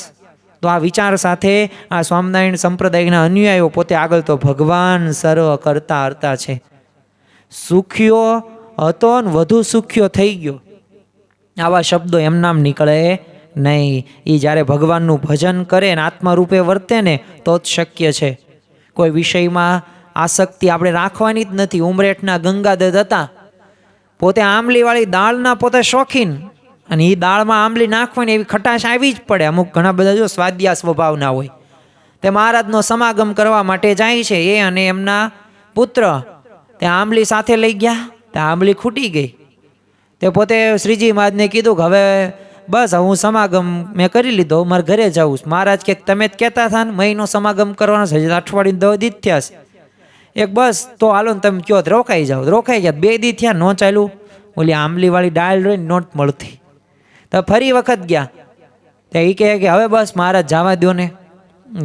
તો આ વિચાર સાથે આ સ્વામિનારાયણ સંપ્રદાયના અનુયાયીઓ પોતે આગળ તો ભગવાન સર્વ કરતા હરતા છે. સુખ્યો હતો ને વધુ સુખ્યો થઈ ગયો, આવા શબ્દો એમ નામ નીકળે નહીં. એ જ્યારે ભગવાનનું ભજન કરે ને આત્મા રૂપે વર્તે ને તો જ શક્ય છે. કોઈ વિષયમાં આસક્તિ આપણે રાખવાની જ નથી. ઉમરેઠના ગંગાદત્ત હતા, પોતે આંબલીવાળી દાળના પોતે શોખીન, અને એ દાળમાં આંબલી નાખવાની એવી ખટાશ આવી જ પડે. અમુક ઘણા બધા જો સ્વાદ્યા સ્વભાવના હોય. તે મહારાજનો સમાગમ કરવા માટે જાય છે એ અને એમના પુત્ર. તે આંબલી સાથે લઈ ગયા, તે આંબલી ખૂટી ગઈ. તે પોતે શ્રીજી મહારાજને કીધું કે હવે બસ હું સમાગમ મેં કરી લીધો, મારે ઘરે જવું. મહારાજ કે તમે જ કહેતા હતા ને મહિનો સમાગમ કરવાનો છે, અઠવાડિયું 10 દી થયા છે. એક બસ તો હાલો ને તમે કહો રોકાઈ જાઓ. રોકાઈ ગયા. 2 દી થયા, ન ચાલ્યું. ઓલી આંબલીવાળી દાળ રહી નોટ મળતી. તો ફરી વખત ગયા. તે એ કહે કે હવે બસ મહારાજ જવા દો ને,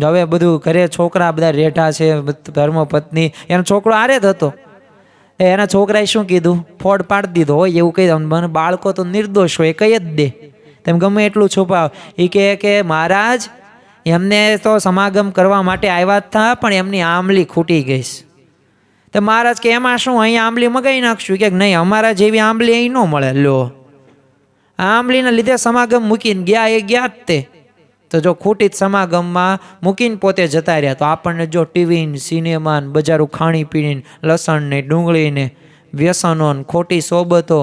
હવે બધું ઘરે છોકરા બધા રેઠા છે, ધર્મપત્ની, એનો છોકરો આરે જ હતો. એના છોકરાએ શું કીધું? ફોડ પાડી દીધો હોય એવું કહી દઉં. મને બાળકો તો નિર્દોષ હોય, કહી જ દે, તેમ ગમે એટલું છુપાવ. એ કહે કે મહારાજ એમને તો સમાગમ કરવા માટે આવ્યા હતા, પણ એમની આંબલી ખૂટી ગઈ. તો મહારાજ કે એમાં શું, અહીંયા આંબલી મગાવી નાખશું? કે નહીં, અમારા જેવી આંબલી અહીં ન મળે. લો, આંબલીના લીધે સમાગમ મૂકીને ગયા, એ ગયા જ તે. તો જો ખોટી સમાગમમાં મૂકીને પોતે જતા રહ્યા, તો આપણને જો ટીવી, સિનેમા, બજારું ખાણીપીણી, લસણ ને ડુંગળી ને વ્યસનો, ખોટી સોબતો,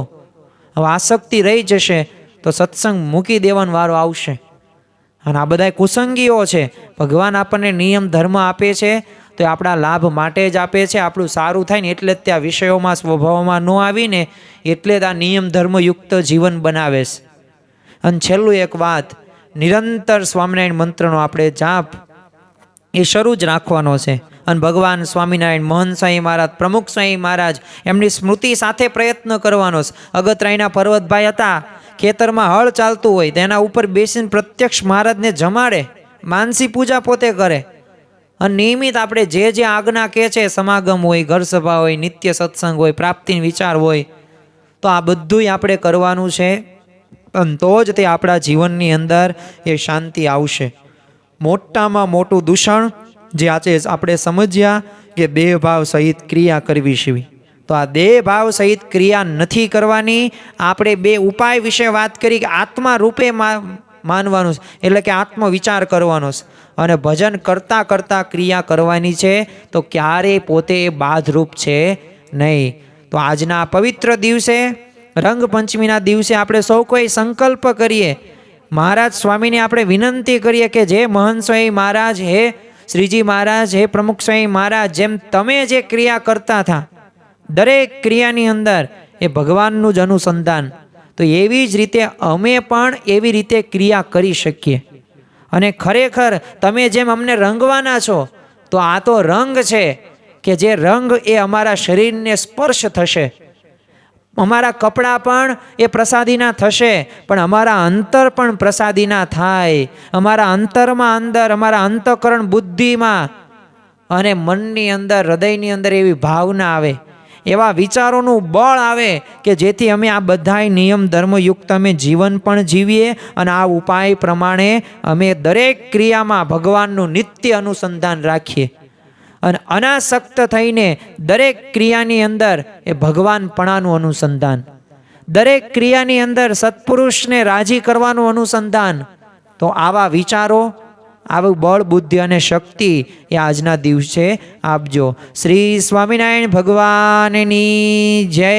હવે આસક્તિ રહી જશે તો સત્સંગ મૂકી દેવાનો વારો આવશે. અને આ બધા કુસંગીઓ છે. ભગવાન આપણને નિયમ ધર્મ આપે છે તો એ આપણા લાભ માટે જ આપે છે. આપણું સારું થાય ને એટલે જ ત્યાં વિષયોમાં સ્વભાવમાં ન આવીને એટલે જ આ નિયમ ધર્મયુક્ત જીવન બનાવે છે. અને છેલ્લું એક વાત, નિરંતર સ્વામિનારાયણ મંત્રનો આપણે જાપ એ શરૂ જ રાખવાનો છે. અને ભગવાન સ્વામિનારાયણ, મહંત સ્વામી મહારાજ, પ્રમુખ સ્વામી મહારાજ, એમની સ્મૃતિ સાથે પ્રયત્ન કરવાનો છે. અગતરાયના પર્વતભાઈ હતા, ખેતરમાં હળ ચાલતું હોય તેના ઉપર બેસીને પ્રત્યક્ષ મહારાજને જમાડે, માનસી પૂજા પોતે કરે. અને નિયમિત આપણે જે આજ્ઞા કહે છે, સમાગમ હોય, ઘર સભા હોય, નિત્ય સત્સંગ હોય, પ્રાપ્તિ વિચાર હોય, તો આ બધુંય આપણે કરવાનું છે. અને તો જ તે આપણા જીવનની અંદર એ શાંતિ આવશે. મોટામાં મોટું દૂષણ જે આજે આપણે સમજ્યા કે દેહ ભાવ સહિત ક્રિયા કરવી છે. તો આ દેહ ભાવ સહિત ક્રિયા નથી કરવાની. આપણે 2 ઉપાય વિશે વાત કરી કે આત્મા રૂપે માનવાનું છે, એટલે કે આત્મ વિચાર કરવાનો છે, અને ભજન કરતાં કરતાં ક્રિયા કરવાની છે. તો ક્યારેય પોતે એ બાધરૂપ છે નહીં. તો આજના પવિત્ર દિવસે, રંગપંચમીના દિવસે આપણે સૌ કોઈ સંકલ્પ કરીએ, મહારાજ સ્વામીને આપણે વિનંતી કરીએ કે જે મહંત સ્વામી મહારાજ, હે શ્રીજી મહારાજ, હે પ્રમુખ સ્વામી મહારાજ, જેમ તમે જે ક્રિયા કરતા હતા, દરેક ક્રિયાની અંદર એ ભગવાનનું જ અનુસંધાન, તો એવી જ રીતે અમે પણ એવી રીતે ક્રિયા કરી શકીએ. અને ખરેખર તમે જેમ અમને રંગવાના છો, તો આ તો રંગ છે કે જે રંગ એ અમારા શરીરને સ્પર્શ થશે. અમારા કપડાં પણ એ પ્રસાદીના થશે, પણ અમારા અંતર પણ પ્રસાદીના થાય. અમારા અંતરમાં અંદર, અમારા અંતઃકરણ બુદ્ધિમાં અને મનની અંદર, હૃદયની અંદર એવી ભાવના આવે, એવા વિચારોનું બળ આવે કે જેથી અમે આ બધાય નિયમ ધર્મયુક્ત અમે જીવન પણ જીવીએ. અને આ ઉપાય પ્રમાણે અમે દરેક ક્રિયામાં ભગવાનનું નિત્ય અનુસંધાન રાખીએ. અને અનાસક્ત થઈને દરેક ક્રિયાની અંદર એ ભગવાનપણાનું અનુસંધાન, દરેક ક્રિયાની અંદર સત્પુરુષને રાજી કરવાનું અનુસંધાન. તો આવા વિચારો, આવું બળ, બુદ્ધિ અને શક્તિ એ આજના દિવસે આપજો. શ્રી સ્વામિનારાયણ ભગવાનની જય.